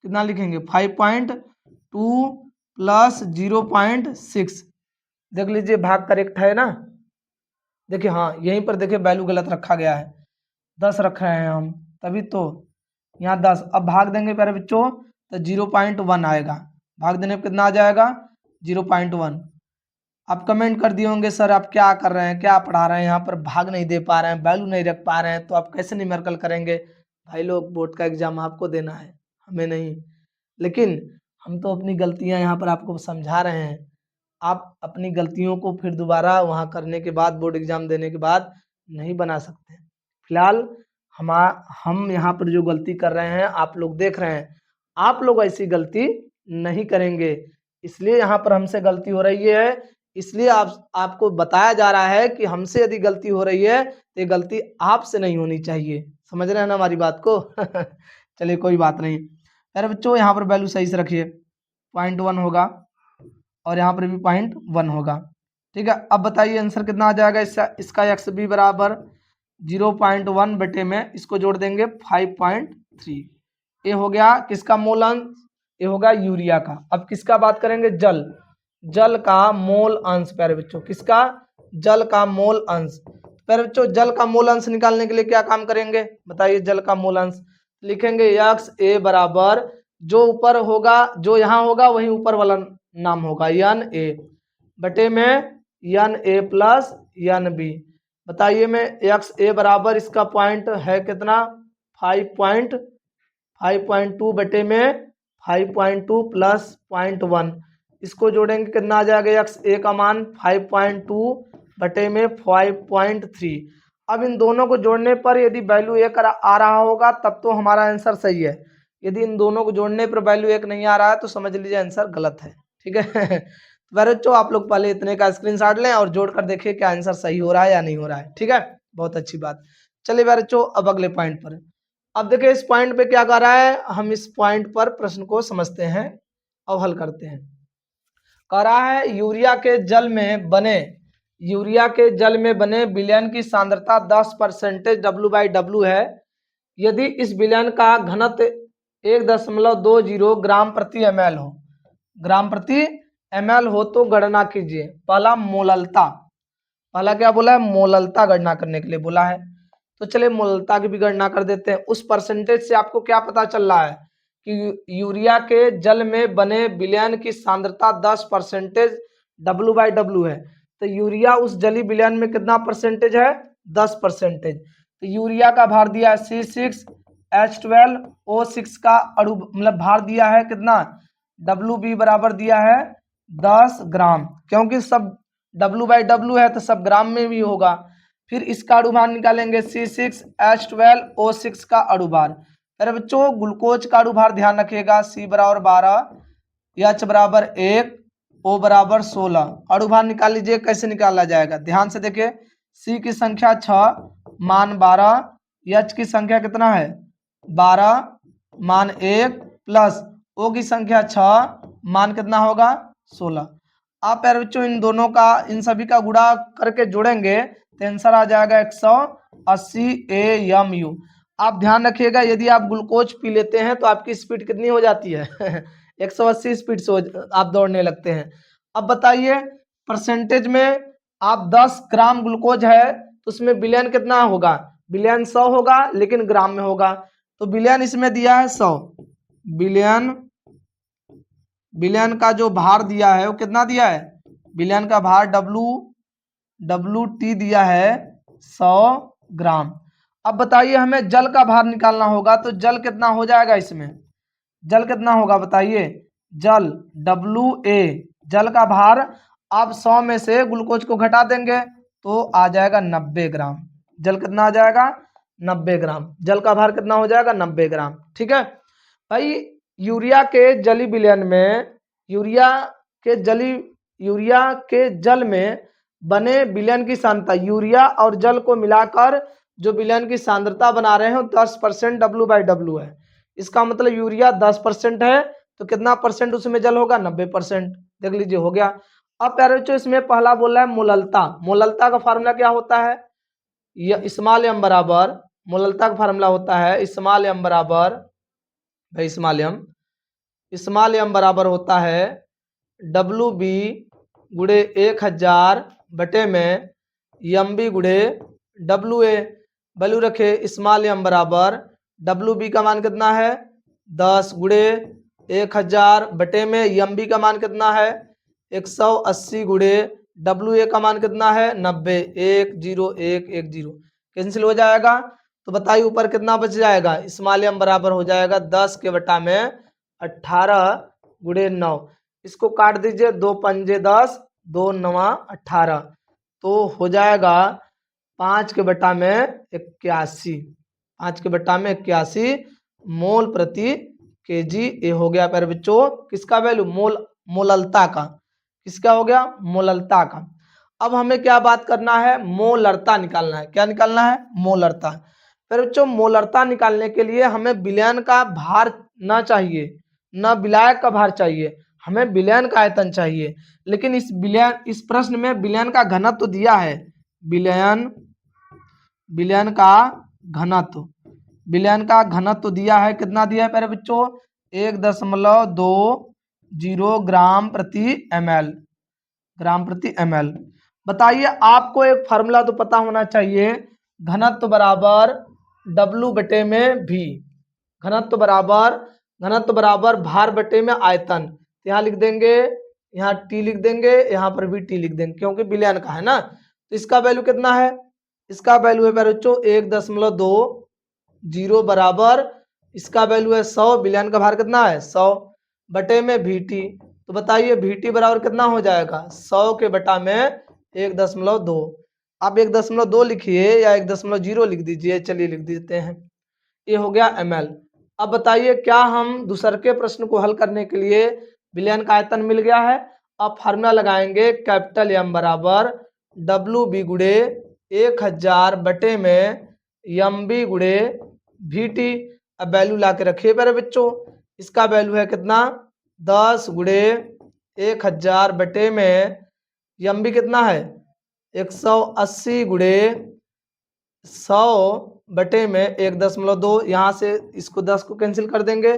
कितना लिखेंगे, 5.2 प्लस 0.6। देख लीजिए भाग करेक्ट है ना। देखिए हाँ, यहीं पर देखिए वैल्यू गलत रखा गया है, 10 रख रहे हैं हम, तभी तो यहाँ 10। अब भाग देंगे प्यारे बच्चों तो 0.1 आएगा, भाग देने पर कितना आ जाएगा, 0.1। आप कमेंट कर दिए होंगे सर आप क्या कर रहे हैं, क्या पढ़ा रहे हैं, यहाँ पर भाग नहीं दे पा रहे हैं, वैल्यू नहीं रख पा रहे हैं, तो आप कैसे न्यूमेरिकल करेंगे। भाई लोग, बोर्ड का एग्जाम आपको देना है, हमें नहीं। लेकिन हम तो अपनी गलतियां यहाँ पर आपको समझा रहे हैं, आप अपनी गलतियों को फिर दोबारा वहाँ करने के बाद, बोर्ड एग्जाम देने के बाद नहीं बना सकते। फिलहाल हम यहाँ पर जो गलती कर रहे हैं आप लोग देख रहे हैं, आप लोग ऐसी गलती नहीं करेंगे, इसलिए यहाँ पर हमसे गलती हो रही है। इसलिए आपको बताया जा रहा है कि हमसे यदि गलती हो रही है तो ये गलती आपसे नहीं होनी चाहिए। समझ रहे हैं ना हमारी बात को। चलिए कोई बात नहीं। अरे बच्चों यहाँ पर वैल्यू सही से रखिए, 0.1 होगा और यहाँ पर भी 0.1 होगा। ठीक है, अब बताइए आंसर कितना आ जाएगा इसका एक्स बी बराबर 0.1 बटे में इसको जोड़ देंगे 5.3। ये हो गया किसका मोल अंश, ये होगा यूरिया का। अब किसका बात करेंगे, जल का मोल अंश। प्यारे बच्चों किसका, जल का मोल अंश। प्यारे बच्चों जल का मोल अंश निकालने के लिए क्या काम करेंगे बताइए, जल का मोल अंश लिखेंगे एक्स ए बराबर, जो ऊपर होगा, जो यहाँ होगा वही ऊपर वाला नाम होगा, एन ए बटे में n a plus n b. बताइए में एक्स ए बराबर, इसका पॉइंट है कितना, 5.2 बटे में 5.2 प्लस 0.1, इसको जोड़ेंगे कितना आ जाएगा, एक्स ए का मान 5.2 बटे में 5.3। अब इन दोनों को जोड़ने पर यदि वैल्यू 1 आ रहा होगा तब तो हमारा आंसर सही है, यदि इन दोनों को जोड़ने पर वैल्यू 1 नहीं आ रहा है तो समझ लीजिए आंसर गलत है। ठीक है। बच्चों आप लोग पहले इतने का स्क्रीनशॉट लें और जोड़कर देखिए क्या आंसर सही हो रहा है या नहीं हो रहा है। ठीक है, बहुत अच्छी बात। चलिए बच्चों अब अगले पॉइंट पर, अब देखिए इस पॉइंट पे क्या कर रहा है, हम इस पॉइंट पर प्रश्न को समझते हैं और हल करते हैं। कह रहा है यूरिया के जल में बने विलयन की सांद्रता 10% W/W है। यदि इस विलयन का घनत्व 1.20 ग्राम प्रति ml हो, ग्राम प्रति ml हो तो गणना कीजिए। पहला मोललता, पहला क्या बोला है, मोललता गणना करने के लिए बोला है। तो चलिए मोललता की भी गणना कर देते हैं। उस परसेंटेज से आपको क्या पता चल रहा है कि यूरिया के जल में बने विलयन की सांद्रता 10% W/W है। तो यूरिया उस जली विलयन में कितना परसेंटेज है, 10%। तो यूरिया का भार दिया है C6H12O6 का अणु, मतलब भार दिया है कितना, WB बराबर दिया है 10 ग्राम, क्योंकि सब W/W है तो सब ग्राम में भी होगा। फिर इसका अणुभार निकालेंगे C6H12O6 का अणुभार। अरे बच्चों ग्लूकोज का अणुभार ध्यान रखिएगा, C बराबर 12, H बराबर 1, O बराबर 16। अणुभार निकाल लीजिए, कैसे निकाला जाएगा ध्यान से देखिए। C की संख्या 6 मान 12, H की संख्या कितना है 12 मान 1 प्लस O की संख्या 6 मान कितना होगा 16। आप यार बच्चों इन दोनों का, इन सभी का गुणा करके जोड़ेंगे तो आंसर आ जाएगा 180 AMU। आप ध्यान रखिएगा यदि आप ग्लूकोज पी लेते हैं तो आपकी स्पीड कितनी हो जाती है 180 स्पीड से आप दौड़ने लगते हैं। अब बताइए परसेंटेज में, आप 10 ग्राम ग्लूकोज है तो उसमें विलयन कितना होगा, विलयन 100 होगा लेकिन ग्राम में होगा। तो विलयन इसमें दिया है 100, विलयन का जो भार दिया है वो कितना दिया है, विलयन का भार WT दिया है 100 ग्राम। अब बताइए हमें जल का भार निकालना होगा, तो जल कितना हो जाएगा, इसमें जल कितना होगा बताइए, जल WA, जल का भार आप 100 में से ग्लूकोज को घटा देंगे तो आ जाएगा 90 ग्राम। जल कितना आ जाएगा? 90 ग्राम। जल का भार कितना हो जाएगा? 90 ग्राम। ठीक है भाई। यूरिया के जली विलयन में यूरिया के जल में बने विलयन की सांद्रता, यूरिया और जल को मिलाकर जो विलयन की सांद्रता बना रहे हैं 10% W/W है। इसका मतलब यूरिया 10% है तो कितना परसेंट उसमें जल होगा? 90%। देख लीजिए हो गया। अब प्यारे बच्चों इसमें पहला बोला है मोललता। मोललता का फार्मूला क्या होता है? यह स्मॉल एम बराबर, मोललता का फार्मूला होता है स्मॉल एम बराबर, भाई स्मॉल एम बराबर होता है WB गुणे 1000 बटे में MB गुणे WA। वैल्यू रखे स्मॉल एम बराबर WB का मान कितना है? 10 गुणे 1000 बटे में MB का मान कितना है? 180 गुणे WA का मान कितना है? 90। 10110 कैंसिल हो जाएगा। तो बताइए ऊपर कितना बच जाएगा? स्मॉल एम बराबर हो जाएगा 10 के बटा में 18 गुणे 9। इसको काट दीजिए, 2 पंजे 10, 2 नवा 18, तो हो जाएगा 5 के बटा में 81। 5 के बटा में 81 मोल प्रति केजी। ये हो गया प्यारे बच्चों किसका वैल्यू? मोललता का। किसका हो गया? मोललता का। अब हमें क्या बात करना है? मोलरता निकालना है। क्या निकालना है? मोलरता। प्यारे बच्चों मोलरता निकालने के लिए हमें विलयन का भार ना चाहिए, न विलायक का भार चाहिए, हमें विलयन का आयतन चाहिए। लेकिन इस प्रश्न में विलयन का घनत्व तो दिया है। विलयन का घनत्व तो दिया है। कितना दिया है प्यारे बच्चों? 1.20 ग्राम प्रति ml। बताइए आपको एक फार्मूला तो पता होना चाहिए, घनत्व बराबर W बटे में V। घनत्व बराबर भार बटे में आयतन। यहाँ लिख देंगे, यहाँ T लिख देंगे, यहाँ पर भी T लिख देंगे क्योंकि विलयन का है ना। तो इसका वैल्यू कितना है? इसका वैल्यू है बच्चों 1.20 बराबर, इसका वैल्यू है 100। विलयन का भार कितना है? 100 बटे में VT। तो बताइए VT बराबर कितना हो जाएगा? 100 के बटा में 1.2। आप 1.2 लिखिए या 1.0 लिख दीजिए, चलिए लिख देते हैं। ये हो गया ml। अब बताइए क्या हम दूसरे के प्रश्न को हल करने के लिए विलयन का आयतन मिल गया है। अब फार्मूला लगाएंगे कैपिटल M बराबर WB गुणे 1000 बटे में MB गुणे VT। अब वैल्यू ला के रखिए मेरे बच्चों, इसका वैल्यू है कितना? 10 गुणे 1000 बटे में MB कितना है? 180 गुणे 100 बटे में 1.2। यहाँ से इसको 10 को कैंसिल कर देंगे,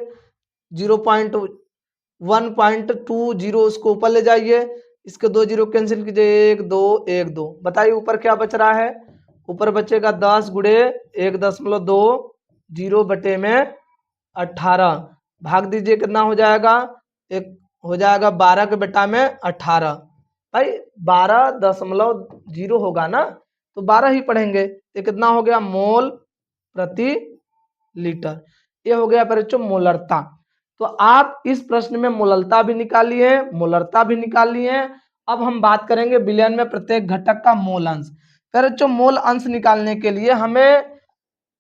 1.20 उसको ऊपर ले जाइए, इसके 2 जीरो कैंसिल कीजिए, 1 2 1 2। बताइए ऊपर क्या बच रहा है? ऊपर बचेगा 10 गुणे 1.20 बटे में 18। भाग दीजिए कितना हो जाएगा? एक हो जाएगा 12 के बटा में 18। भाई 12.0 होगा ना, तो 12 ही पढ़ेंगे। ये कितना हो गया? मोल प्रति लीटर। ये हो गया बच्चों मोलरता। तो आप इस प्रश्न में मोलरता भी निकाल लिए, मोलरता भी निकाल लिए। अब हम बात करेंगे विलयन में प्रत्येक घटक का मोल अंश। फिर बच्चों मोल अंश निकालने के लिए हमें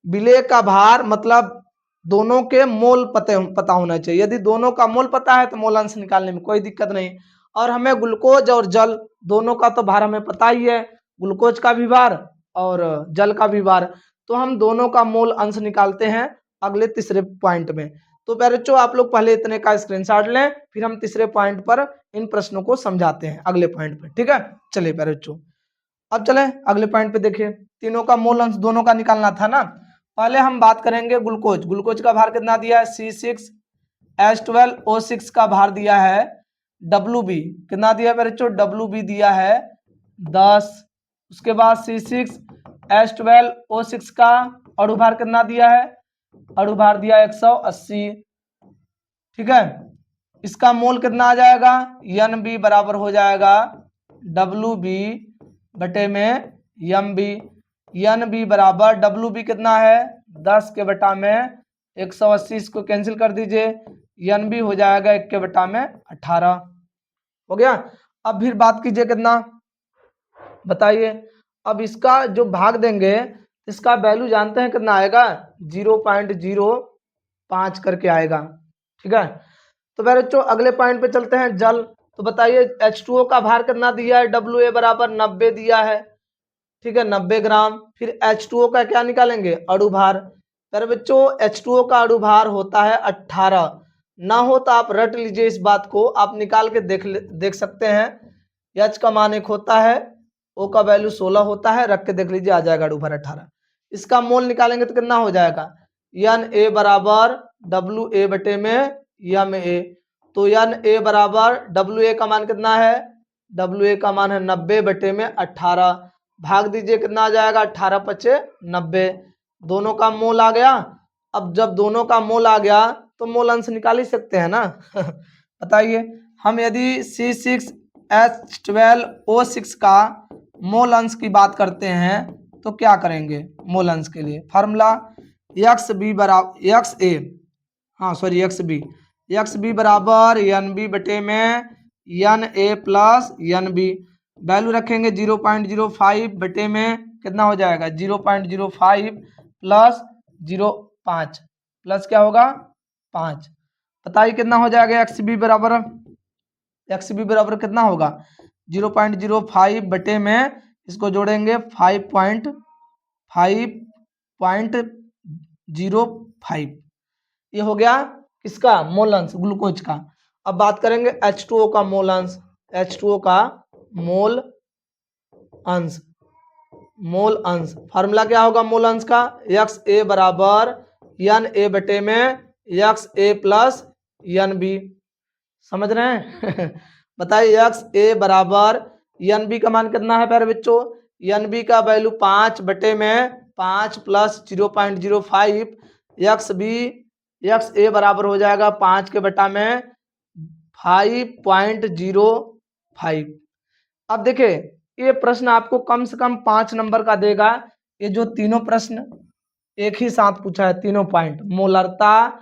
विलेय का भार मतलब दोनों के मोल पता होना चाहिए। यदि दोनों का मोल पता है तो मोल अंश निकालने में कोई दिक्कत नहीं। और हमें ग्लूकोज और जल दोनों का तो भार हमें पता ही है, ग्लूकोज का भी भार और जल का भी भार। तो हम दोनों का मोल अंश निकालते हैं अगले तीसरे पॉइंट में। तो बच्चों आप लोग पहले इतने का स्क्रीनशॉट लें, फिर हम तीसरे पॉइंट पर इन प्रश्नों को समझाते हैं अगले पॉइंट पे। ठीक है, चलिए बच्चों अब चले अगले पॉइंट पे। देखिए तीनों का मोल अंश दोनों का निकालना था ना। पहले हम बात करेंगे ग्लूकोज। ग्लूकोज का भार कितना दिया है? C6H12O6 का भार दिया है WB। कितना दिया है बच्चों? WB दिया है 10। उसके बाद C6H12O6 का अणुभार कितना दिया है? अणुभार दिया 180। ठीक है, इसका मोल कितना आ जाएगा? NB बराबर हो जाएगा WB बटे में MB। NB बराबर WB कितना है? 10 के बटा में 180, इसको कैंसिल कर दीजिए, NB हो जाएगा 1 के बटा में 18। हो गया। अब फिर बात कीजिए कितना, बताइए। अब इसका जो भाग देंगे, इसका वैल्यू जानते हैं कितना आएगा, 0.05 करके आएगा। ठीक है, तो मेरे बच्चों अगले पॉइंट पे चलते हैं, जल। तो बताइए H2O का भार कितना दिया है, WA बराबर 90 दिया है। ठीक है, 90 ग्राम। फिर H2O का क्या निकालेंगे, अणु भार। मेरे बच्चों H2O का अणु भार होता है 18। ना हो तो आप रट लीजिए, इस बात को आप निकाल के देख सकते हैं। H का मान 1 होता है, O का वैल्यू 16 होता है, रख के देख लीजिए आ जाएगा अणु भार 18। इसका मोल निकालेंगे तो कितना हो जाएगा, Na बराबर WA बटे में Ma। तो Na बराबर WA का मान कितना है, WA का मान है 90 बटे में 18। भाग दीजिए कितना आ जाएगा, 18 पचे 90। दोनों का मोल आ गया। अब जब दोनों का मोल आ गया तो मोल अंश निकाल ही सकते हैं ना। बताइए, हम यदि C6H12O6 का मोल अंश की बात करते हैं तो क्या करेंगे, मोल अंश के लिए फार्मूला XB बराबर XB बराबर NB बटे में Na प्लस NB। वैल्यू रखेंगे 0.05 बटे में कितना हो जाएगा, 0.05 प्लस 0.5 प्लस क्या होगा 5। बताइए कितना हो जाएगा, XB बराबर कितना होगा, 0.05 बटे में इसको जोड़ेंगे 5.05। ये हो गया किसका, मोल अंश, ग्लूकोज का। अब बात करेंगे H2O का मोल अंश। H2O का मोल अंश फार्मूला क्या होगा मोल अंश का, XA बराबर Na बटे में XA प्लस NB। समझ रहे हैं। बताइए XA बराबर NB का मान कितना है प्यारे बच्चों, NB का वैल्यू 5 बटे में 5 प्लस 0.05। XA बराबर हो जाएगा 5 के बटा में 5.05। अब देखिए ये प्रश्न आपको कम से कम 5 नंबर का देगा। ये जो तीनों प्रश्न एक ही साथ पूछा है, तीनों पॉइंट, मोललता,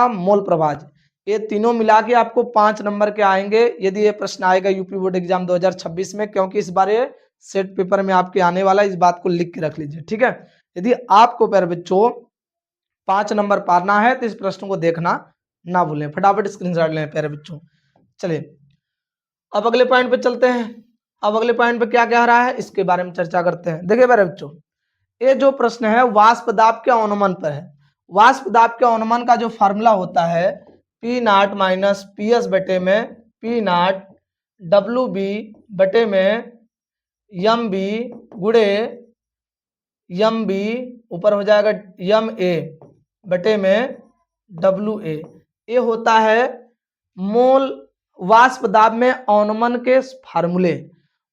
मोल प्रभाज, ये तीनों मिला के आपको 5 नंबर के आएंगे यदि ये प्रश्न आएगा यूपी बोर्ड एग्जाम 2026 में, क्योंकि इस बार ये सेट पेपर में आपके आने वाला, इस बात को लिख के रख लीजिए। ठीक है, यदि आपको प्यारे बच्चों 5 नंबर पाना है तो इस प्रश्न को देखना ना भूलें, फटाफट स्क्रीनशॉट लें प्यारे बच्चों। चलिए अब अगले पॉइंट पे चलते हैं। अब अगले पॉइंट पे क्या कह रहा है इसके बारे में चर्चा करते हैं। देखिए प्यारे बच्चों, ये जो प्रश्न है वाष्प दाब के अनुमान पर है। वाष्प दाब के अनुमान का जो फार्मूला होता है P0 माइनस PS बटे में P0 WB बटे में MB गुड़े MB ऊपर हो जाएगा MA बटे में WA। ये होता है मोल वाष्प दाब में अनुमान के फार्मूले।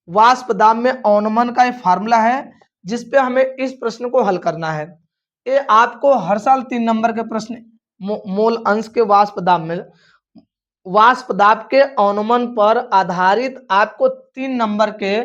वाष्प दाब में अनुमान का एक फार्मूला है जिसपे हमें इस प्रश्न को हल करना है। ये आपको हर साल 3 नंबर के प्रश्न मोल अंश के वाष्प दाब में, वाष्प दाब के अनुमान पर आधारित आपको 3 नंबर के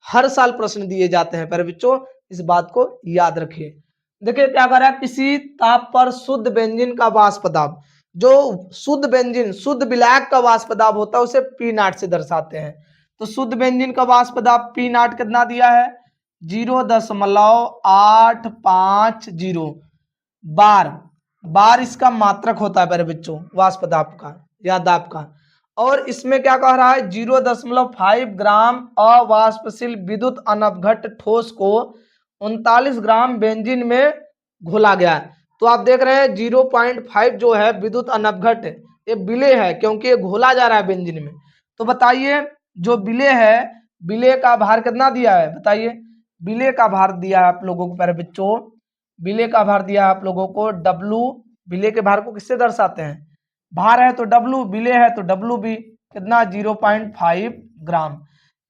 हर साल प्रश्न दिए जाते हैं। पर बच्चों इस बात को याद रखिए। देखिए क्या कर रहा है, किसी ताप पर शुद्ध बेंजीन का वाष्प दाब, जो शुद्ध बेंजीन शुद्ध विलायक का वाष्प दाब होता है उसे P0 से दर्शाते हैं। तो शुद्ध बेंजीन का वाष्प दाब P0 कितना दिया है, 0.850 बार इसका मात्रक होता है मेरे बच्चों वाष्प दाब का या दाब का। और इसमें क्या कह रहा है, 0.5 ग्राम अवाष्पशील विद्युत अनवघट ठोस को 39 ग्राम बेंजीन में घोला गया है। तो आप देख रहे हैं 0.5 जो है विद्युत अनवघट, ये विलेय है क्योंकि ये घोला जा रहा है बेंजीन में। तो बताइए जो विलेय है, विलेय का भार कितना दिया है, बताइए विलेय का भार दिया है आप लोगों को प्यारे बच्चों, विलेय का भार दिया है आप लोगों को W। विलेय के भार को किससे दर्शाते हैं, भार है तो W, विलेय है तो WB कितना 0.5 ग्राम।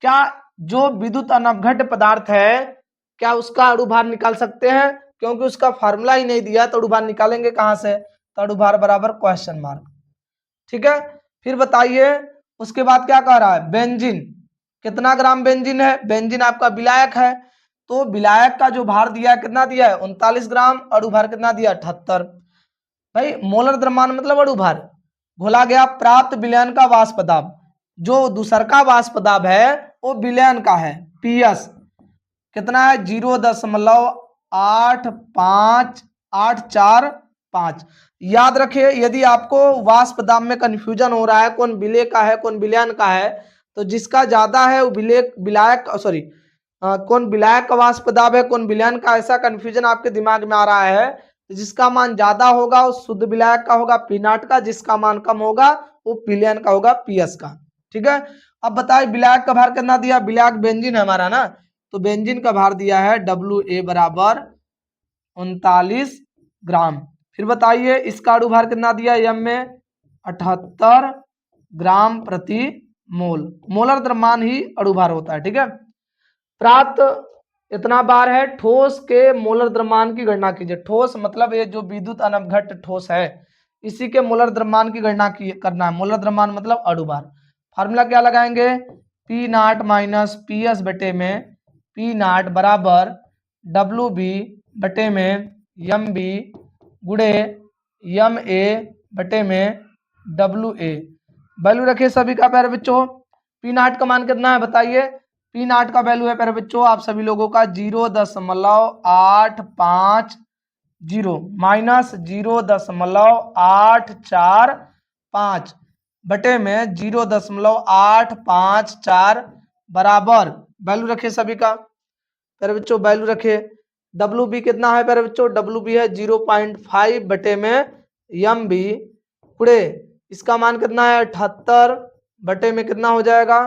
क्या जो विद्युत अनवघट पदार्थ है क्या उसका अणुभार निकाल सकते हैं, क्योंकि उसका फार्मूला ही नहीं दिया तो अणुभार निकालेंगे कहां से, तो अणुभार बराबर क्वेश्चन मार्क। ठीक है, फिर बताइए उसके बाद क्या कह रहा है, बेंजीन कितना ग्राम बेंजीन है, बेंजीन आपका विलायक है तो विलायक का जो भार दिया है कितना दिया है 39 ग्राम, अणुभार कितना दिया 78। भाई मोलर द्रव्यमान मतलब अणुभार, घोला गया प्राप्त विलयन का वाष्प दाब, जो दूसर का वाष्प दाब है वो विलयन का है PS। कितना है 0.85845। याद रखिए, यदि आपको वाष्प दाब में कंफ्यूजन हो रहा है कौन विलेय का है कौन विलयन का है, तो जिसका ज्यादा है वो विलायक सॉरी कौन विलायक का वाष्प दाब है कौन विलयन का, ऐसा कंफ्यूजन आपके दिमाग में आ रहा है, तो जिसका मान ज्यादा होगा वो शुद्ध विलायक का होगा P0 का, जिसका मान कम होगा वो विलयन का होगा PS का। ठीक है, अब बताइए विलायक का भार कितना दिया, विलायक बेंजीन है हमारा ना, तो बेंजीन का भार दिया है WA बराबर 39 ग्राम। फिर बताइए इसका अणु भार कितना दिया, M में 78 ग्राम प्रति मोल। मोलर द्रव्यमान ही अणु भार होता है। ठीक है, प्राप्त इतना बार है, ठोस के मोलर द्रव्यमान की गणना कीजिए। ठोस मतलब ये जो विद्युत अनवघट ठोस है, इसी के मोलर द्रव्यमान की गणना करना है। मोलर द्रव्यमान मतलब अणु भार। फार्मूला क्या लगाएंगे, P0 माइनस PS बटे में P0 बराबर WB बटे में MB गुणे MA बटे में WA। वैल्यू रखिए सभी का प्यारे बच्चों। P0 का मान कितना है बताइए, P0 का वैल्यू है प्यारे बच्चों आप सभी लोगों का 0.850 माइनस 0.845 बटे में 0.854 बराबर, वैल्यू रखिए सभी का प्यारे बच्चों, वैल्यू रखिए। WB कितना है प्यारे बच्चों, WB है 0.5 बटे में MB गुणे इसका मान कितना है 78 बटे में कितना हो जाएगा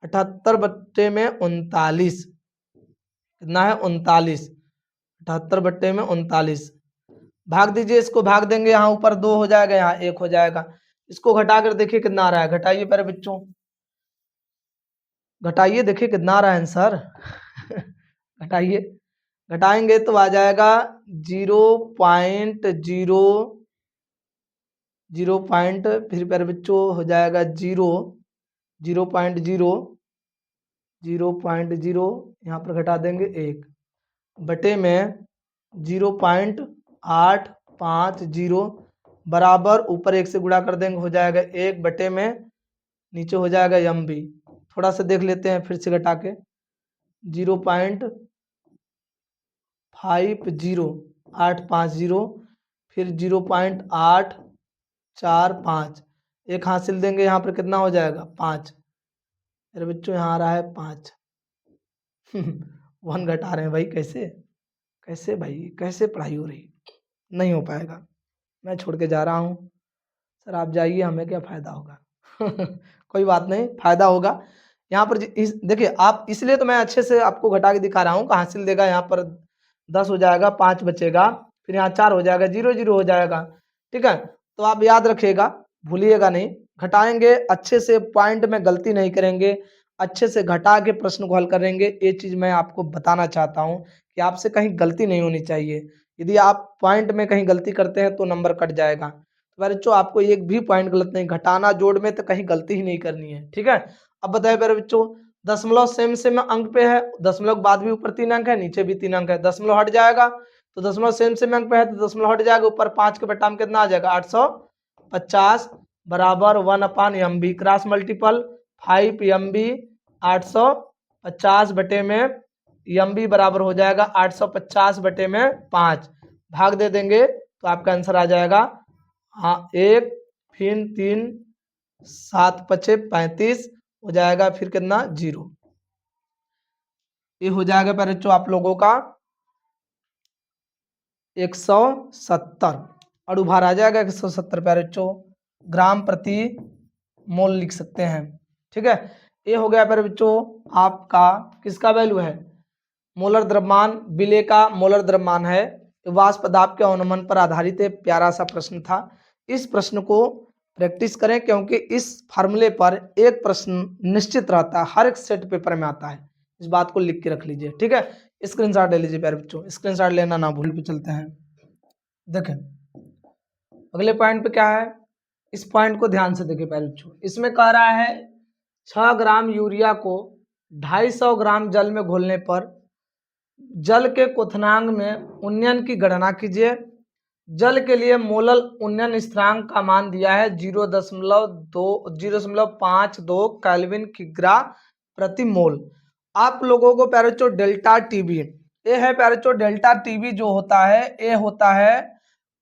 78 बट्टे में 39, कितना है 39, 78 बट्टे में 39। भाग दीजिए, इसको भाग देंगे, यहाँ ऊपर 2 हो जाएगा यहाँ 1 हो जाएगा। इसको घटा कर देखिए कितना आ रहा है, घटाइए प्यारे बच्चों, घटाइए देखिए कितना आ रहा है आंसर। घटाइए, घटाएंगे तो आ जाएगा 0.0 फिर प्यारे बच्चों हो जाएगा 0.0 यहाँ पर घटा देंगे 1 बटे में 0.850 बराबर, ऊपर 1 से गुणा कर देंगे हो जाएगा 1 बटे में नीचे हो जाएगा MB। थोड़ा सा देख लेते हैं फिर से घटा के, 0.850 फिर 0.845, एक हासिल देंगे यहाँ पर कितना हो जाएगा 5। मेरे बच्चों यहाँ आ रहा है 5। 1 घटा रहे हैं भाई, कैसे कैसे भाई कैसे पढ़ाई हो रही, नहीं हो पाएगा, मैं छोड़ के जा रहा हूँ सर, आप जाइए, हमें क्या फायदा होगा। कोई बात नहीं, फायदा होगा यहाँ पर। देखिए आप, इसलिए तो मैं अच्छे से आपको घटा के दिखा रहा हूँ। हासिल देगा यहाँ पर 10 हो जाएगा, 5 बचेगा, फिर यहाँ 4 हो जाएगा, 0 0 हो जाएगा। ठीक है, तो आप याद रखिएगा, भूलिएगा नहीं, घटाएंगे अच्छे से, पॉइंट में गलती नहीं करेंगे, अच्छे से घटा के प्रश्न को हल करेंगे। ये चीज मैं आपको बताना चाहता हूँ कि आपसे कहीं गलती नहीं होनी चाहिए। यदि आप पॉइंट में कहीं गलती करते हैं तो नंबर कट जाएगा। तो बच्चों आपको एक भी पॉइंट गलत नहीं, घटाना जोड़ में तो कहीं गलती ही नहीं करनी है। ठीक है, अब बताइए मेरे बच्चों, दशमलव सेम सेम अंक पे है, दशमलव के बाद भी ऊपर 3 अंक है, नीचे भी 3 अंक है, दशमलव हट जाएगा तो दशमलव सेम सेम अंक पे है तो दशमलव हट जाएगा, ऊपर 5 के बटा में कितना आ जाएगा 850 बराबर 1/MB, क्रॉस मल्टीपल 5 MB 850 बटे में MB बराबर हो जाएगा 850 बटे में 5, भाग दे देंगे तो आपका आंसर आ जाएगा 1 फिर 3 7 5 35 हो जाएगा, फिर कितना 0। ये हो जाएगा बच्चों आप लोगों का 170, अणु भार आ जाएगा 170 बच्चों, ग्राम प्रति मोल लिख सकते हैं। ठीक है, ये हो गया बच्चों आपका किसका वैल्यू है, मोलर द्रव्यमान, विलेय का मोलर द्रव्यमान है, वाष्प दाब के अनुमान पर आधारित एक प्यारा सा प्रश्न था। इस प्रश्न को प्रैक्टिस करें क्योंकि इस फार्मूले पर एक प्रश्न निश्चित रहता है, हर एक सेट पेपर में आता है, इस बात को लिख के रख लीजिए। ठीक है, स्क्रीनशॉट ले लीजिए प्यारे बच्चों, स्क्रीनशॉट लेना ना भूल। पे चलते हैं, देखें अगले पॉइंट पे क्या है, इस पॉइंट को ध्यान से देखिए प्यारे बच्चों। इसमें कह रहा है 6 ग्राम यूरिया को 250 ग्राम जल में घोलने पर जल के क्वथनांक में उन्नयन की गणना कीजिए। जल के लिए मोलल उन्नयन स्थिरांक का मान दिया है 0.52 केल्विन किग्रा प्रति मोल। आप लोगों को प्यारे बच्चों डेल्टा टीबी, ये है प्यारे बच्चों डेल्टा टीबी जो होता है ये होता है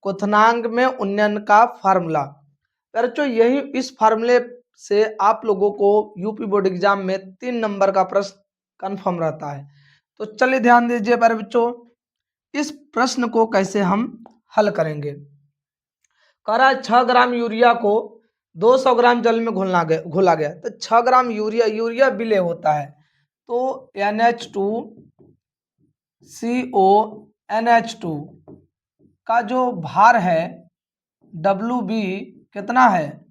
क्वथनांक में उन्नयन का फार्मूला। प्यारे बच्चों यही इस फार्मूले से आप लोगों को यूपी बोर्ड एग्जाम में 3 नंबर का प्रश्न कंफर्म रहता है। तो चलिए ध्यान दीजिए प्यारे बच्चों, इस प्रश्न को कैसे हम हल करेंगे। कह रहा है 6 ग्राम यूरिया को 200 ग्राम जल में घोला गया, तो 6 ग्राम यूरिया विलेय होता है, तो NH2CO का जो भार है WB कितना है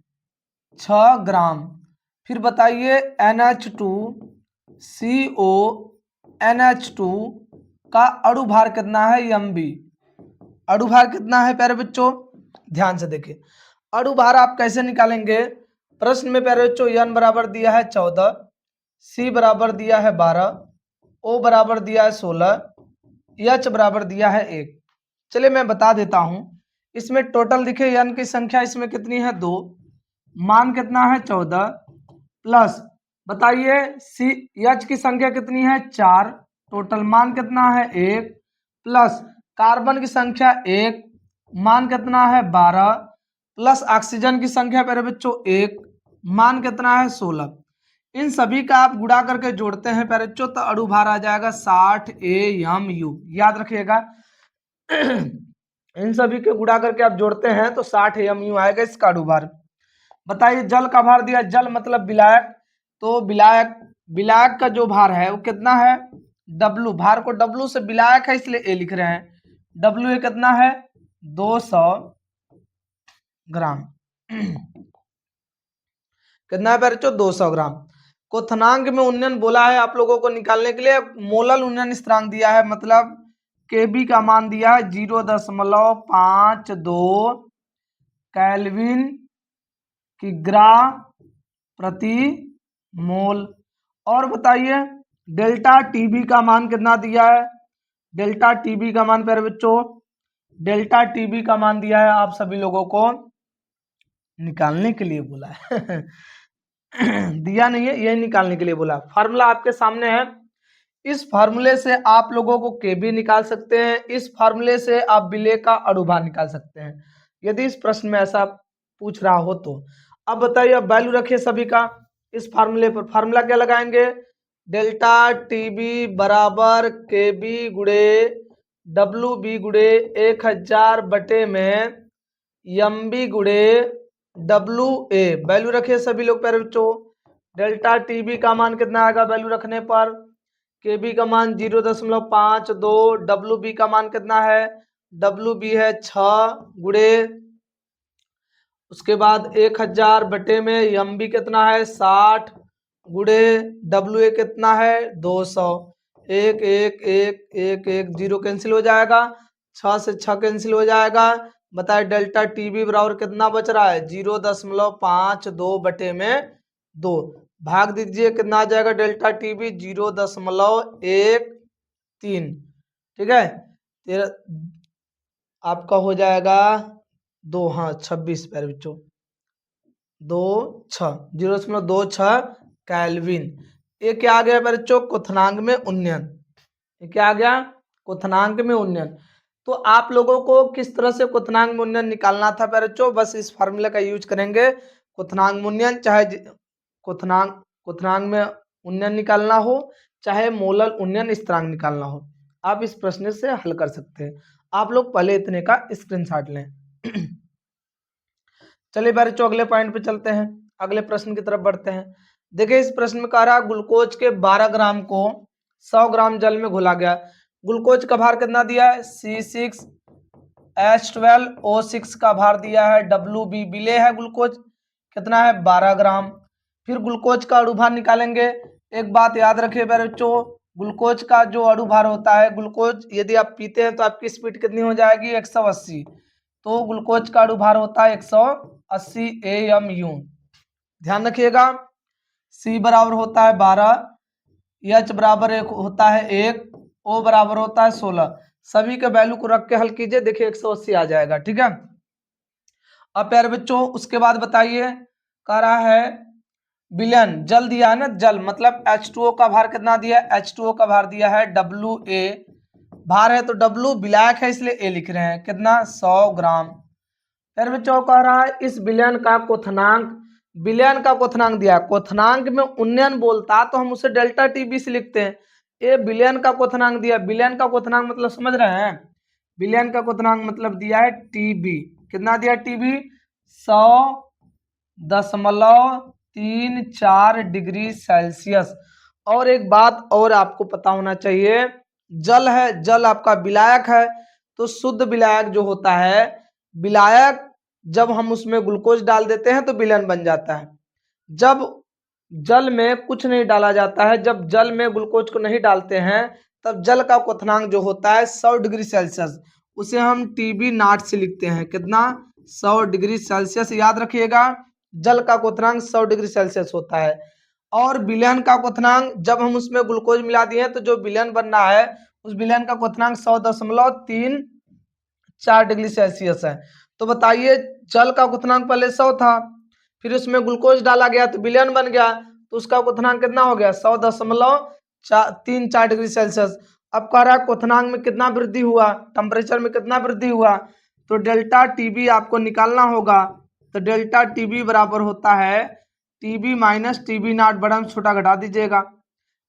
6 ग्राम। फिर बताइए NH2CO का अणु भार कितना है MB। अणु भार कितना है प्यारे बच्चों, ध्यान से देखिए अणु भार आप कैसे निकालेंगे। प्रश्न में प्यारे बच्चों n बराबर दिया है 14, C बराबर दिया है 12, O बराबर दिया है 16, H बराबर दिया है 1। चलिए मैं बता देता हूं, इसमें टोटल दिखे n की संख्या इसमें कितनी है 2, मान कितना है 14, प्लस बताइए H की संख्या कितनी है 4, टोटल मान कितना है 1, प्लस कार्बन की संख्या 1, मान कितना है 12, प्लस ऑक्सीजन की संख्या प्यारे बच्चों 1, मान कितना है 16। इन सभी का आप गुणा करके जोड़ते हैं प्यारे बच्चों तो अणु भार आ जाएगा 60 AMU। याद रखिएगा इन सभी के गुणा करके आप जोड़ते हैं तो 60 AMU आएगा इसका अणु भार। बताइए जल का भार दिया, जल मतलब विलायक, तो विलायक का जो भार है वो कितना है W, भार को W से विलायक है इसलिए A लिख रहे हैं, W कितना है 200 ग्राम कितना है बच्चों 200 ग्राम। क्वथनांक में उन्नयन बोला है आप लोगों को निकालने के लिए, मोलल उन्नयन स्थिरांक दिया है, मतलब Kb का मान दिया है 0.52 केल्विन किग्रा प्रति मोल। और बताइए डेल्टा टीबी का मान कितना दिया है, डेल्टा टीबी का मान प्यारे बच्चों, डेल्टा टीबी का मान दिया है आप सभी लोगों को निकालने के लिए बोला है दिया नहीं है, ये निकालने के लिए बोला। फार्मूला आपके सामने है, इस फार्मूले से आप लोगों को केबी निकाल सकते हैं, इस फार्मूले से आप विलेय का अणु भार निकाल सकते हैं यदि इस प्रश्न में ऐसा पूछ रहा हो तो। अब बताइए, अब वैल्यू रखिए सभी का इस फार्मूले पर। फार्मूला क्या लगाएंगे, डेल्टा टीबी बराबर केबी गुड़े WB गुड़े 1000 बटे में MB गुड़े WA। वैल्यू रखिए सभी लोग प्यारे बच्चों, डेल्टा टीबी का मान कितना आएगा वैल्यू रखने पर, केबी का मान 0.52, WB का मान कितना है, WB है 6 गुड़े, उसके बाद 1000 बटे में MB कितना है 60 गुड़े WA कितना है 200। 1 1 1 1 1 0 कैंसिल हो जाएगा, 6 से 6 कैंसिल हो जाएगा। बताए डेल्टा टीबी बराबर कितना बच रहा है 0.52 बटे में 2, भाग दीजिए कितना आ जाएगा डेल्टा टीबी 0.13। ठीक है, तेरा आपका हो जाएगा 2, हाँ 26 प्यारे बच्चों 0.26 केल्विन। ये क्या आ गया बच्चों क्वथनांक में उन्नयन, ये क्या आ गया क्वथनांक में उन्नयन। तो आप लोगों को किस तरह से क्वथनांक में उन्नयन निकालना था बच्चों, बस इस फार्मूले का यूज करेंगे। क्वथनांक में उन्नयन चाहे क्वथनांक में उन्नयन निकालना हो चाहे मोलल उन्नयन स्थिरांक निकालना हो, आप इस प्रश्न से हल कर सकते हैं। आप लोग पहले इतने का स्क्रीनशॉट लें चलिए बच्चों अगले पॉइंट पे चलते हैं, अगले प्रश्न की तरफ बढ़ते हैं। देखिए इस प्रश्न में कह रहा है ग्लूकोज के 12 ग्राम को 100 ग्राम जल में घोला गया। ग्लूकोज का भार कितना दिया है C6H12O6 का भार दिया है, WB विलेय है ग्लूकोज कितना है 12 ग्राम। फिर ग्लूकोज का अणु भार निकालेंगे। एक बात याद रखिए बच्चों, ग्लूकोज का जो अणु भार होता है, ग्लूकोज यदि आप पीते हैं तो आपकी स्पीड कितनी हो जाएगी 180, तो ग्लूकोज का अणु भार होता है 180 AMU। ध्यान रखिएगा, C बराबर होता है 12, H बराबर होता है 1, O बराबर होता है 16। सभी के वैल्यू को रख के हल कीजिए, देखिए 180 आ जाएगा। ठीक है, अब प्यारे बच्चों उसके बाद बताइए, कह रहा है विलयन जल दिया है ना, जल मतलब H2O का भार कितना दिया है, H2O का भार दिया है WA, भार है तो W, विलायक है इसलिए A लिख रहे हैं, कितना 100 ग्राम। फिर बच्चों कह रहा है इस विलयन का क्वथनांक, विलयन का क्वथनांक दिया, क्वथनांक में उन्नयन बोलता तो हम उसे डेल्टा टीबी से लिखते हैं, ये विलयन का क्वथनांक दिया, विलयन का क्वथनांक मतलब समझ रहे हैं, विलयन का क्वथनांक मतलब दिया है टीबी, कितना दिया टीबी 100.34 डिग्री सेल्सियस। और एक बात और आपको पता होना चाहिए, जल है, जल आपका विलायक है, तो शुद्ध विलायक जो होता है, विलायक जब हम उसमें ग्लूकोज डाल देते हैं तो विलयन बन जाता है, जब जल में कुछ नहीं डाला जाता है, जब जल में ग्लूकोज को नहीं डालते हैं तब जल का क्वथनांक जो होता है 100 डिग्री सेल्सियस, उसे हम टीबी नॉट से लिखते हैं, कितना 100 डिग्री सेल्सियस, याद रखिएगा जल का क्वथनांक 100 डिग्री सेल्सियस होता है। और विलयन का क्वथनांक जब हम उसमें ग्लूकोज मिला दिए तो जो विलयन बन रहा है उस विलयन का क्वथनांक 100.34 डिग्री सेल्सियस है। तो बताइए जल का क्वथनांक पहले 100 था, फिर उसमें ग्लूकोज डाला गया तो विलयन बन गया, तो उसका क्वथनांक कितना हो गया 100.34 डिग्री सेल्सियस। अब कह रहा है क्वथनांक में कितना वृद्धि हुआ, टेम्परेचर में कितना वृद्धि हुआ, तो डेल्टा टीबी आपको निकालना होगा, तो डेल्टा टीबी बराबर होता है टीबी माइनस टीबी नॉट, बड़ा में छोटा घटा दीजिएगा,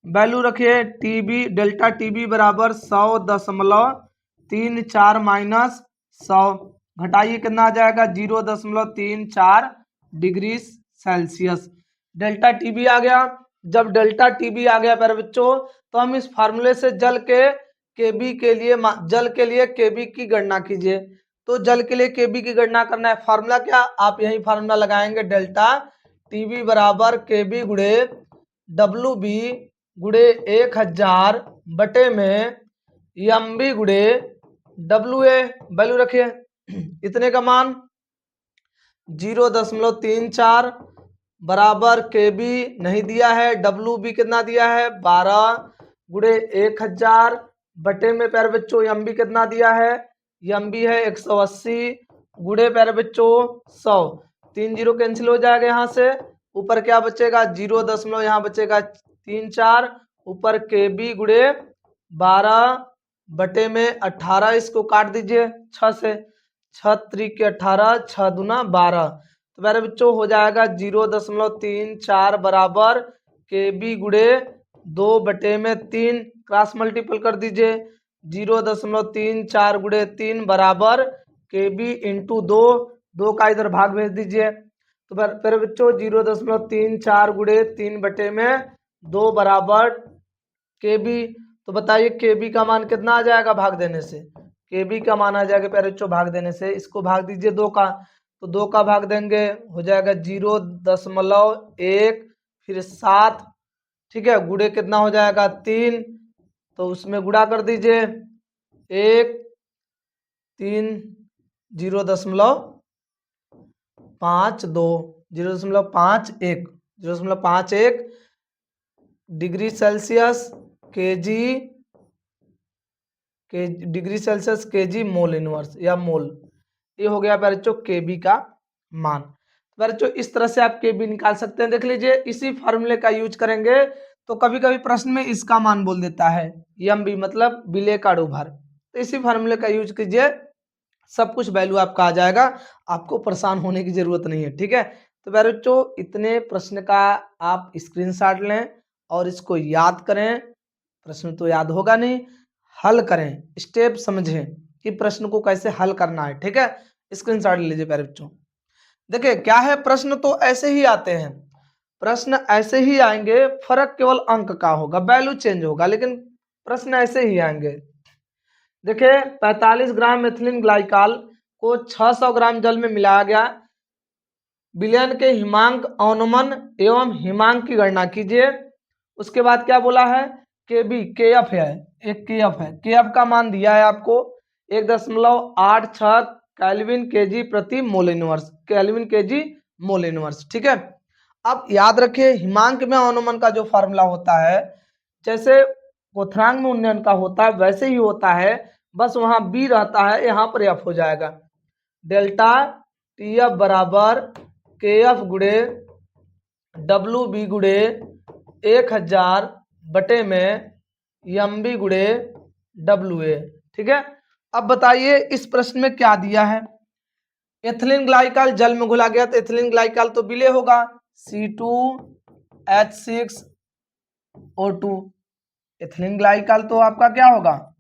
वैल्यू रखिए टीबी, डेल्टा टीबी बराबर 100.34 माइनस 100, घटाइए कितना आ जाएगा 0.34 डिग्री सेल्सियस, डेल्टा टीबी आ गया। जब डेल्टा टीबी आ गया प्यारे बच्चों, तो हम इस फार्मूले से जल के केबी के लिए, जल के लिए केबी की गणना कीजिए, तो जल के लिए केबी की गणना करना है, फार्मूला क्या, आप यही फार्मूला लगाएंगे, डेल्टा टीबी बराबर केबी गुड़े डब्ल्यू बी गुड़े 1000 बटे में एमबी गुड़े डब्ल्यू ए, वैल्यू रखिए इतने का मान 0.34 बराबर के बी नहीं दिया है, डब्ल्यू बी कितना दिया है 12 गुड़े 1000 बटे में प्यारे बच्चों एम बी कितना दिया है, एम बी है 180 गुड़े प्यारे बच्चों 100, 3 जीरो कैंसिल हो जाएगा यहाँ से, ऊपर क्या बचेगा 0 दशमलव यहाँ बचेगा 34, ऊपर के बी गुड़े 12 बटे में 18, इसको काट दीजिए 6 से, 6 त्रिक 18, 6 दूना 12, तो मेरे बच्चों हो जाएगा 0.34 बराबर के बी गुड़े 2 बटे में 3, क्रॉस मल्टीपल कर दीजिए, 0.34 गुड़े 3 बराबर के बी इंटू 2, 2 का इधर भाग भेज दीजिए, तो मेरे बच्चों 0.34 गुड़े 3 बटे में 2 बराबर के बी, तो बताइए के बी का मान कितना आ जाएगा भाग देने से, के बी का मान आ जाएगा प्यारे बच्चों भाग देने से, इसको भाग दीजिए 2 का, तो 2 का भाग देंगे हो जाएगा 0.1 फिर 7, ठीक है, गुड़े कितना हो जाएगा 3, तो उसमें गुड़ा कर दीजिए 1 3 0.52 0.51 डिग्री सेल्सियस के जी, के डिग्री सेल्सियस के जी मोल इनवर्स या मोल, ये हो गया बच्चों के बी का मान। बच्चों इस तरह से आप के बी निकाल सकते हैं, देख लीजिए इसी फॉर्मूले का यूज करेंगे तो कभी कभी प्रश्न में इसका मान बोल देता है एम बी मतलब विलेय का भार, तो इसी फॉर्मूले का यूज कीजिए, सब कुछ वैल्यू आपका आ जाएगा, आपको परेशान होने की जरूरत नहीं है, ठीक है। तो बच्चों इतने प्रश्न का आप स्क्रीनशॉट लें और इसको याद करें, प्रश्न तो याद होगा नहीं, हल करें, स्टेप समझें कि प्रश्न को कैसे हल करना है, ठीक है, स्क्रीनशॉट ले लीजिए प्यारे बच्चों। देखिए क्या है, प्रश्न तो ऐसे ही आते हैं, प्रश्न ऐसे ही आएंगे, फर्क केवल अंक का होगा, वैल्यू चेंज होगा, लेकिन प्रश्न ऐसे ही आएंगे। देखिए 45 ग्राम मेथिलीन ग्लाइकॉल को 600 ग्राम जल में मिलाया गया, विलयन के हिमांक अनुमान एवं हिमांक की गणना कीजिए, उसके बाद क्या बोला है के बी के एफ है, एक के एफ है, के एफ का मान दिया है आपको 1.86 केल्विन केजी प्रति mole inverse, kelvin KG mole inverse, ठीक है। अब याद रखिए हिमांक में अनुमान का जो फार्मूला होता है, जैसे क्वथनांक में उन्नयन का होता है वैसे ही होता है, बस वहां बी रहता है, यहाँ पर एफ हो जाएगा, डेल्टा टी एफ बराबर के एफ गुड़े WB गुणे 1000 बटे में MB गुणे WA। ठीक है, अब बताइए इस प्रश्न में क्या दिया है। एथिलीन ग्लाइकॉल जल में घुला गया तो एथिलीन ग्लाइकॉल तो विलेय होगा, C2H6O2। एथिलीन ग्लाइकॉल तो आपका क्या होगा,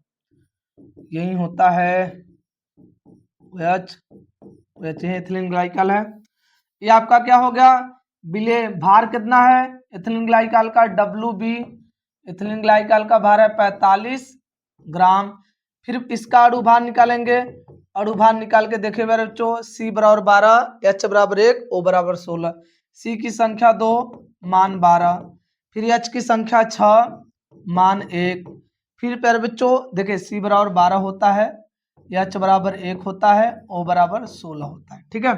यही होता है एथिलीन ग्लाइकॉल है। ये आपका क्या हो गया, विलेय। भार कितना है एथिलीन ग्लाइकॉल का, WB। एथिलीन ग्लाइकॉल का भार है 45 ग्राम। फिर इसका अणु भार निकालेंगे, अणु भार निकाल के देखे मेरे बच्चों, C बराबर 12, H बराबर 1, O बराबर 16। C की संख्या 2, मान 12। फिर H की संख्या 6, मान 1। फिर प्यारे बच्चों देखिए C बराबर 12 होता है, H बराबर 1 होता है, O बराबर 16 होता है। ठीक है,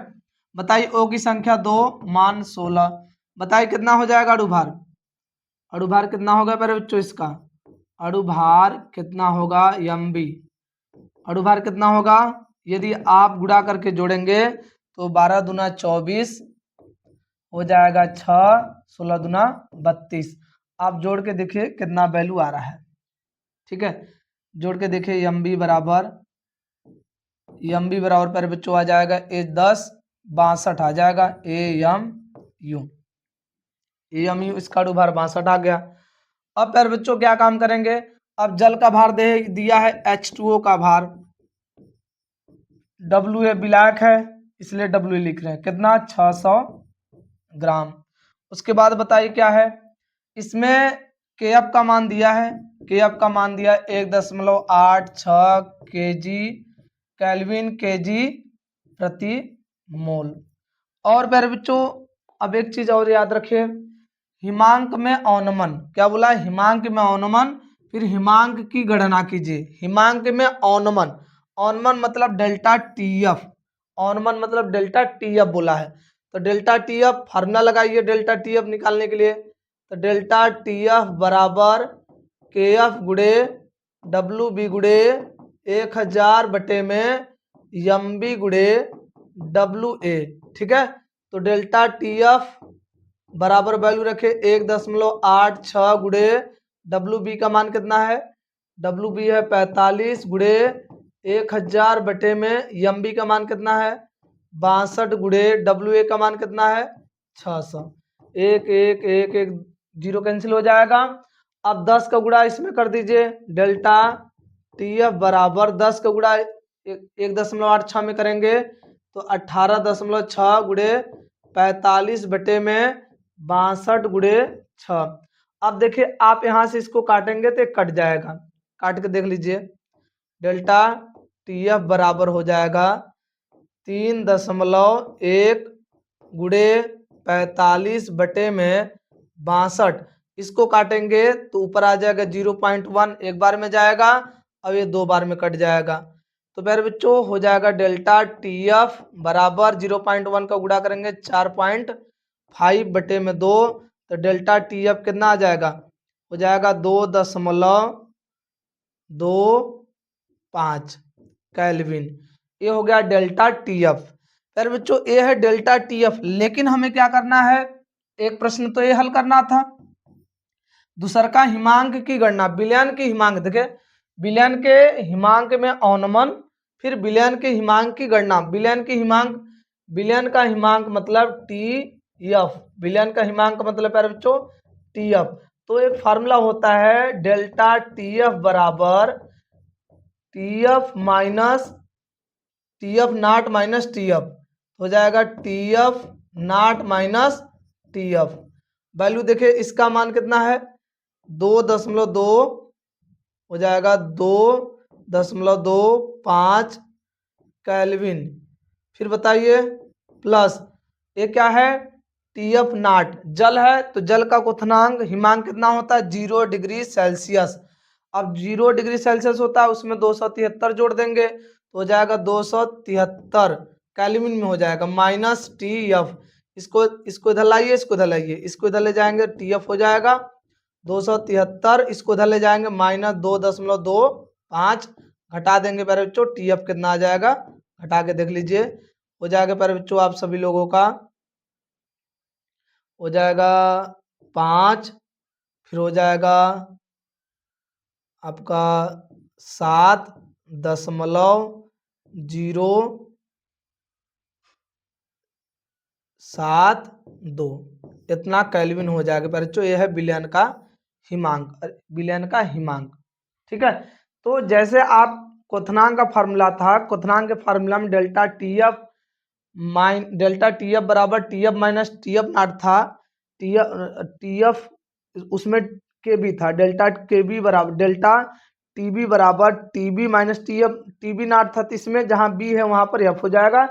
बताइए O की संख्या 2, मान 16। बताइए कितना हो जाएगा अणु भार, अणु भार कितना होगा प्यारे बच्चों, इसका अणु भार कितना होगा MB, अणु भार कितना होगा, यदि आप गुणा करके जोड़ेंगे तो 12 दूना 24 हो जाएगा 6, 16 दूना 32। आप जोड़ के देखिए कितना वैल्यू आ रहा है। ठीक है, जोड़ के देखिए MB बराबर पर बच्चों आ जाएगा A10 62 आ जाएगा, AMU इसका अणु भार 62 आ गया। अब प्यारे बच्चों क्या काम करेंगे, अब जल का भार दिया है H2O का भार, WA विलायक है इसलिए WA लिख रहे हैं, कितना 600 ग्राम। उसके बाद बताइए क्या है, इसमें KF का मान दिया है, KF का मान दिया 1.86 kg केल्विन kg प्रति मोल। और प्यारे बच्चों अब एक चीज और याद रखिए, हिमांक में अवनमन, क्या बोला, हिमांक में अवनमन। फिर हिमांक की गणना कीजिए, हिमांक में अवनमन, अवनमन मतलब डेल्टा TF, अवनमन मतलब डेल्टा TF बोला है। तो डेल्टा TF फार्मूला लगाइए डेल्टा TF निकालने के लिए, तो डेल्टा TF बराबर KF गुणे WB गुणे 1000 बटे में MB गुणे WA। ठीक है, तो डेल्टा TF बराबर वैल्यू रखे 1.86 गुणे WB का मान कितना है, WB है 45 गुणे 1000 बटे में MB का मान कितना है 62 गुणे WA का मान कितना है 600। 1 1 1 1 जीरो कैंसिल हो जाएगा। अब 10 का गुणा इसमें कर दीजिए, डेल्टा TF बराबर 10 का गुणा 1.86 में करेंगे तो 18.6 गुणे 45 बटे में 62 गुणे 6। अब देखिए आप यहां से इसको काटेंगे तो कट जाएगा, काट के देख लीजिए, डेल्टा TF बराबर हो जाएगा 3.1 गुणे 45 बटे में 62। इसको काटेंगे तो ऊपर आ जाएगा 0.1, एक बार में जाएगा, अब ये 2 बार में कट जाएगा। तो प्यारे बच्चों हो जाएगा डेल्टा TF बराबर 0.1 का गुणा करेंगे 4.5 बटे में 2, तो डेल्टा TF कितना आ जाएगा, हो जाएगा 2.25 केल्विन। ये हो गया डेल्टा TF। फिर बच्चों ये है डेल्टा TF, लेकिन हमें क्या करना है, एक प्रश्न तो ये हल करना था, दूसर का हिमांक की गणना, विलयन के हिमांक, देखे विलयन के हिमांक में अवनमन, फिर विलयन के हिमांक की गणना। विलयन की हिमांक, विलयन का हिमांक मतलब TF, विलयन का हिमांक मतलब है बच्चों TF। तो एक फार्मूला होता है डेल्टा TF बराबर TF minus TF not minus TF, हो जाएगा TF not minus TF। Value देखिए इसका मान कितना है 2.2 हो जाएगा 2.25 केल्विन। फिर बताइए प्लस ये क्या है TF नॉट, जल है तो जल का क्वथनांक हिमांक कितना होता है 0 डिग्री सेल्सियस। अब 0 डिग्री सेल्सियस होता है उसमें 273 जोड़ देंगे तो हो जाएगा 273 केल्विन में हो जाएगा, माइनस TF। इसको इधर लाइए, इसको इधर लाइए, इसको इधर ले जाएंगे TF हो जाएगा 273, इसको इधर ले जाएंगे माइनस 2.25, घटा देंगे प्यारे बच्चों TF कितना आ जाएगा, घटा के देख लीजिए, हो जाएगा प्यारे बच्चों आप सभी लोगों का हो जाएगा 5, फिर हो जाएगा आपका 7.072 इतना केल्विन हो जाएगा बच्चों। यह है विलयन का हिमांक, विलयन का हिमांक। ठीक है, तो जैसे आप क्वथनांक का फार्मूला था, क्वथनांक के फार्मूला में डेल्टा टी एफ बराबर t f minus t f not था। टी एफ उसमें के बी था, डेल्टा के बी बराबर डेल्टा टी बी बराबर t b minus t b not था, तो इसमें जहां बी है वहां पर एफ हो जाएगा।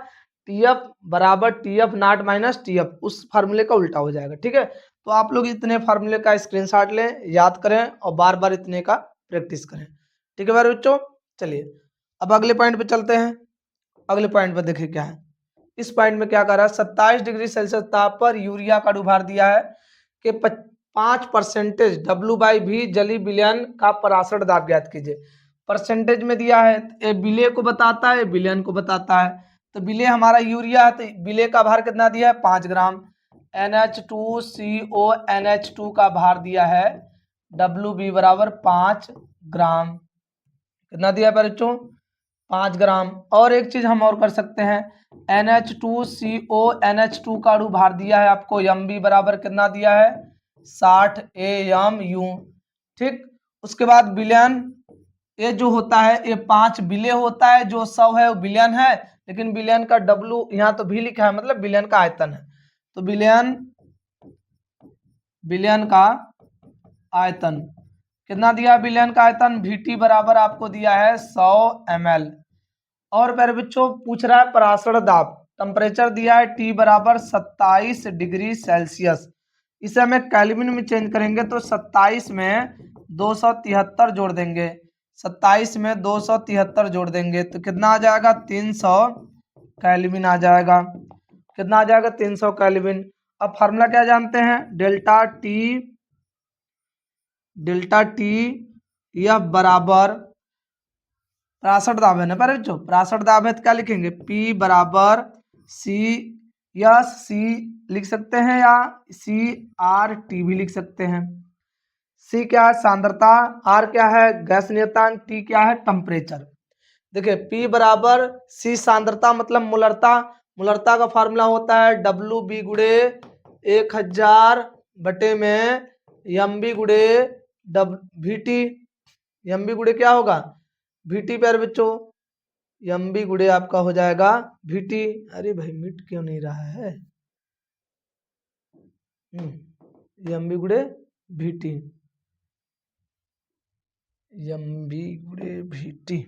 टी एफ बराबर t f not minus t F, उस फार्मूले का उल्टा हो जाएगा। ठीक है, तो आप लोग इतने फार्मूले का स्क्रीनशॉट लें, याद करें और बार बार इतने का प्रैक्टिस करें। ठीक है मेरे बच्चों, चलिए अब अगले पॉइंट पे चलते हैं। अगले पॉइंट पे देखिए क्या है। इस पॉइंट में क्या कर रहा है, 27 डिग्री सेल्सियस ताप पर यूरिया का अनुभार दिया है कि 5% W/V जली विलयन का परासरण दाब ज्ञात कीजिए। परसेंटेज में दिया है, ये विलय को बताता है, विलयन को बताता है। तो विलय हमारा यूरिया है, तो विलय का भार कितना दिया है 5 ग्राम। NH2CO NH2 का भार दिया है WB बराबर 5 ग्राम। कितना दिया है बच्चों 5 ग्राम। और एक चीज हम और कर सकते हैं, NH2CO NH2 का अनुभार दिया है आपको MB बराबर कितना दिया है 60 AMU। ठीक, उसके बाद विलयन, ये जो होता है ये 5 विलय होता है, जो 100 है वो विलयन है, लेकिन विलयन का W यहाँ तो भी लिखा है, मतलब विलयन का आयतन है। तो विलयन का आयतन कितना दिया, विलयन का आयतन VT बराबर आपको दिया है 100 ml। और मेरे बच्चों पूछ रहा है परासरण दाब, टेम्परेचर दिया है T बराबर 27 डिग्री सेल्सियस। इसे हमें केल्विन में चेंज करेंगे तो 27 में 273 जोड़ देंगे, 27 में 273 जोड़ देंगे तो कितना आ जाएगा 300 केल्विन आ जाएगा। कितना आ जाएगा 300 केल्विन। अब फार्मूला क्या जानते हैं, डेल्टा टी यह बराबर परासठ दाब है ना पर बच्चों, परासठ दाब है तो क्या लिखेंगे P बराबर C, या C लिख सकते हैं या CRT भी लिख सकते हैं। C क्या है सांद्रता, R क्या है गैस नियतांक, T क्या है टेम्परेचर। देखिए P बराबर C सांद्रता मतलब मोलरता, मोलरता का फार्मूला होता है WB गुड़े 1000 बटे में MB गुड़े VT। MB गुड़े क्या होगा VT पर बच्चों, MB गुड़े आपका हो जाएगा VT। अरे भाई मिट क्यों नहीं रहा है, MB गुड़े VT, MB गुड़े VT।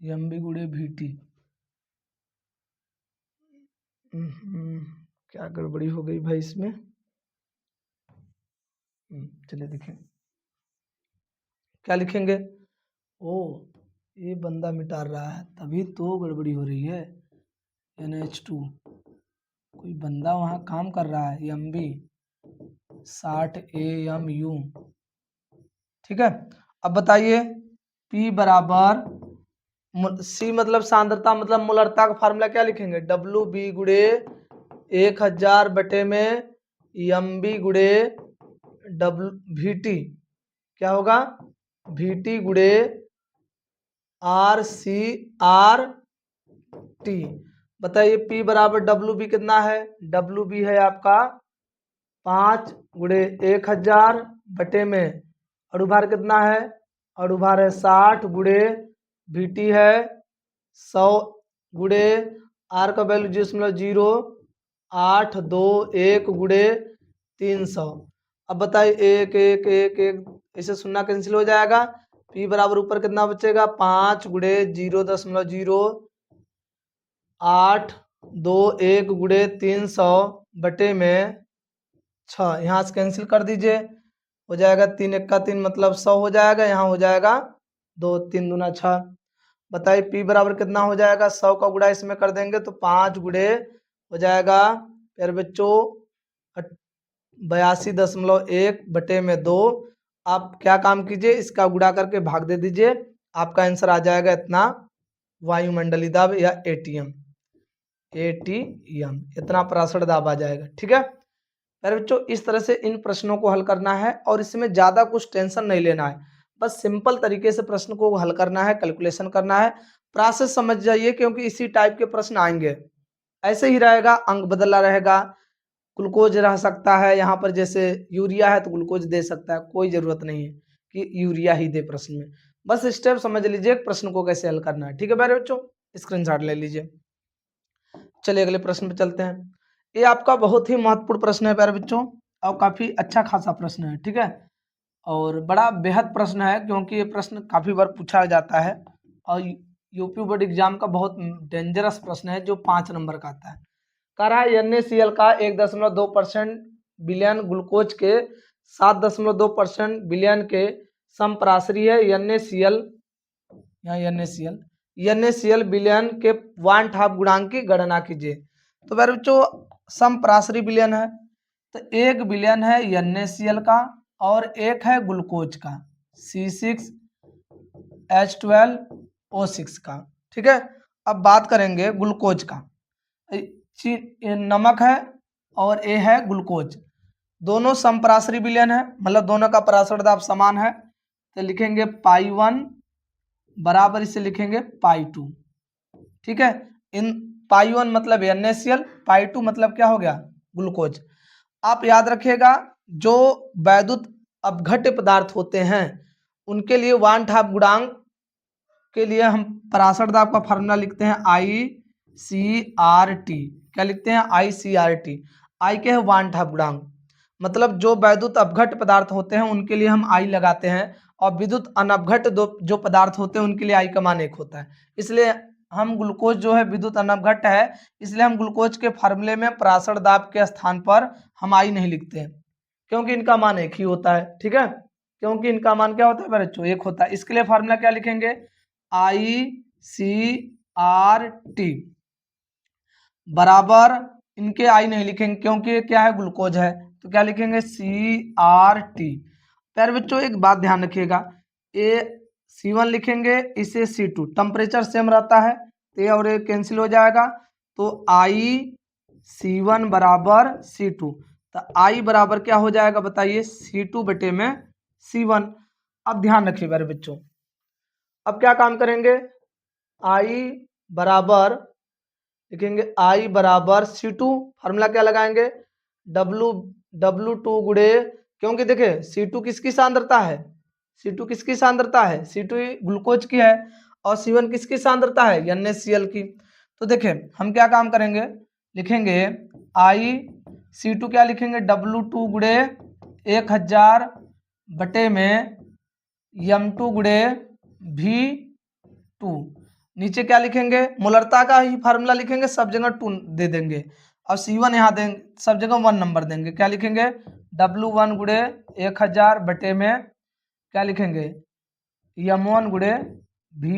MB गुड़े VT। क्या गड़बड़ी हो गई भाई इसमें। चलिए देखें क्या लिखेंगे, ओ ये बंदा मिटा रहा है तभी तो गड़बड़ी हो रही है। NH2 कोई बंदा वहां काम कर रहा है, MB 60 AMU। ठीक है, अब बताइए P बराबर C मतलब सांद्रता मतलब मोलरता का फार्मूला क्या लिखेंगे WB गुड़े 1000 बटे में MB गुड़े VT क्या होगा VT गुड़े RCRT। बताइए P बराबर WB कितना है, WB है आपका 5 गुड़े 1000 बटे में अनुभार कितना है, अनुभार है 60 गुड़े VT है 100 गुड़े R का वैल्यू 0.0821 गुड़े 300। अब बताइए एक एक एक एक इसे सुनना कैंसिल हो जाएगा। P बराबर ऊपर कितना बचेगा 5 गुड़े 0.0821 गुड़े 300 बटे में 6, यहाँ से कैंसिल कर दीजिए हो जाएगा 3 एक्का 3 मतलब 100 हो जाएगा, यहाँ हो जाएगा 2 3 दूना 6। बताइए P बराबर कितना हो जाएगा, 100 का गुणा इसमें कर देंगे तो 5 गुड़े हो जाएगा फिर बच्चों 82.1/2। आप क्या काम कीजिए, इसका गुणा करके भाग दे दीजिए, आपका आंसर आ जाएगा इतना वायुमंडलीय दाब या एटीएम इतना परासर दाब आ जाएगा। ठीक है मेरे बच्चों, इस तरह से इन प्रश्नों को हल करना है और इसमें ज्यादा कुछ टेंशन नहीं लेना है, बस सिंपल तरीके से प्रश्न को हल करना है, कैलकुलेशन करना है, प्रोसेस समझ जाइए क्योंकि इसी टाइप के प्रश्न आएंगे। ऐसे ही रहेगा, अंक बदला रहेगा, ग्लूकोज रह सकता है यहाँ पर, जैसे यूरिया है तो ग्लूकोज दे सकता है, कोई जरूरत नहीं है कि यूरिया ही दे प्रश्न में, बस स्टेप समझ लीजिए प्रश्न को कैसे हल करना है। ठीक है मेरे बच्चों, स्क्रीनशॉट ले लीजिए। चलिए अगले प्रश्न पे चलते हैं। ये आपका बहुत ही महत्वपूर्ण प्रश्न है प्यारे बच्चों और काफी अच्छा खासा प्रश्न है। ठीक है, और बड़ा बेहद प्रश्न है क्योंकि ये प्रश्न काफी बार पूछा जाता है और यूपी बोर्ड एग्जाम का बहुत डेंजरस प्रश्न है जो 5 नंबर का आता है। कह रहा है NaCl का 1.2% विलयन ग्लूकोज के 7.2% विलयन के समप्रासरी है। NaCl NaCl विलयन के 1/2 गुणांक की गणना कीजिए। तो मेरे बच्चों समप्रासरी विलयन है तो एक विलयन है NaCl का और एक है ग्लूकोज का C6H12O6 का। ठीक है, अब बात करेंगे ग्लूकोज का। नमक है और ए है ग्लूकोज, दोनों समप्रासरी विलयन है, मतलब दोनों का परासर दाब समान है, तो लिखेंगे पाई1 बराबर इसे लिखेंगे पाई2। ठीक है, इन पाई1 मतलब NaCl, पाई2 मतलब क्या हो गया ग्लूकोज। आप याद रखिएगा जो वैद्युत अपघट्य पदार्थ होते हैं उनके लिए 1/2 गुणांक के लिए हम परासर दाब का फार्मूला लिखते हैं ICRT। क्या लिखते हैं ICRT, आई के है 1/2 गुणांक, मतलब जो वैद्युत अपघट्य पदार्थ होते हैं उनके लिए हम आई लगाते हैं और विद्युत अनवघट्य जो पदार्थ होते हैं उनके लिए आई का मान 1 होता है। इसलिए हम ग्लूकोज जो है विद्युत अनवघट्य है, इसलिए हम ग्लूकोज के फार्मूले में परासर दाब के स्थान पर हम आई नहीं लिखते हैं क्योंकि इनका मान 1 ही होता है। ठीक है, क्योंकि इनका मान क्या होता है मेरे बच्चों 1 होता है। इसके लिए फार्मूला क्या लिखेंगे ICRT बराबर, इनके आई नहीं लिखेंगे क्योंकि ये क्या है ग्लूकोज है, तो क्या लिखेंगे CRT। प्यारे बच्चों एक बात ध्यान रखिएगा, ये C1 लिखेंगे इसे C2, टेम्परेचर सेम रहता है तो ये और ये कैंसिल हो जाएगा, तो IC1 बराबर C2, तो I बराबर क्या हो जाएगा बताइए C2 बटे में C1। अब ध्यान रखिए मेरे बच्चों, अब क्या काम करेंगे, I बराबर लिखेंगे I बराबर C2, फार्मूला क्या लगाएंगे W2 गुणे, क्योंकि देखिए C2 किसकी सांद्रता है, C2 किसकी सांद्रता है, C2 ग्लूकोज की है और C1 किसकी सांद्रता है NaCl की। तो देखिए हम क्या काम करेंगे, लिखेंगे IC2 क्या लिखेंगे W2 गुणे 1000 बटे में M2 गुणे V2, नीचे क्या लिखेंगे मोलरता का ही फार्मूला लिखेंगे, सब जगह 2 दे देंगे और C1 यहाँ देंगे, सब जगह 1 नंबर देंगे, क्या लिखेंगे W1 गुणे 1000 बटे में क्या लिखेंगे M1 गुणे V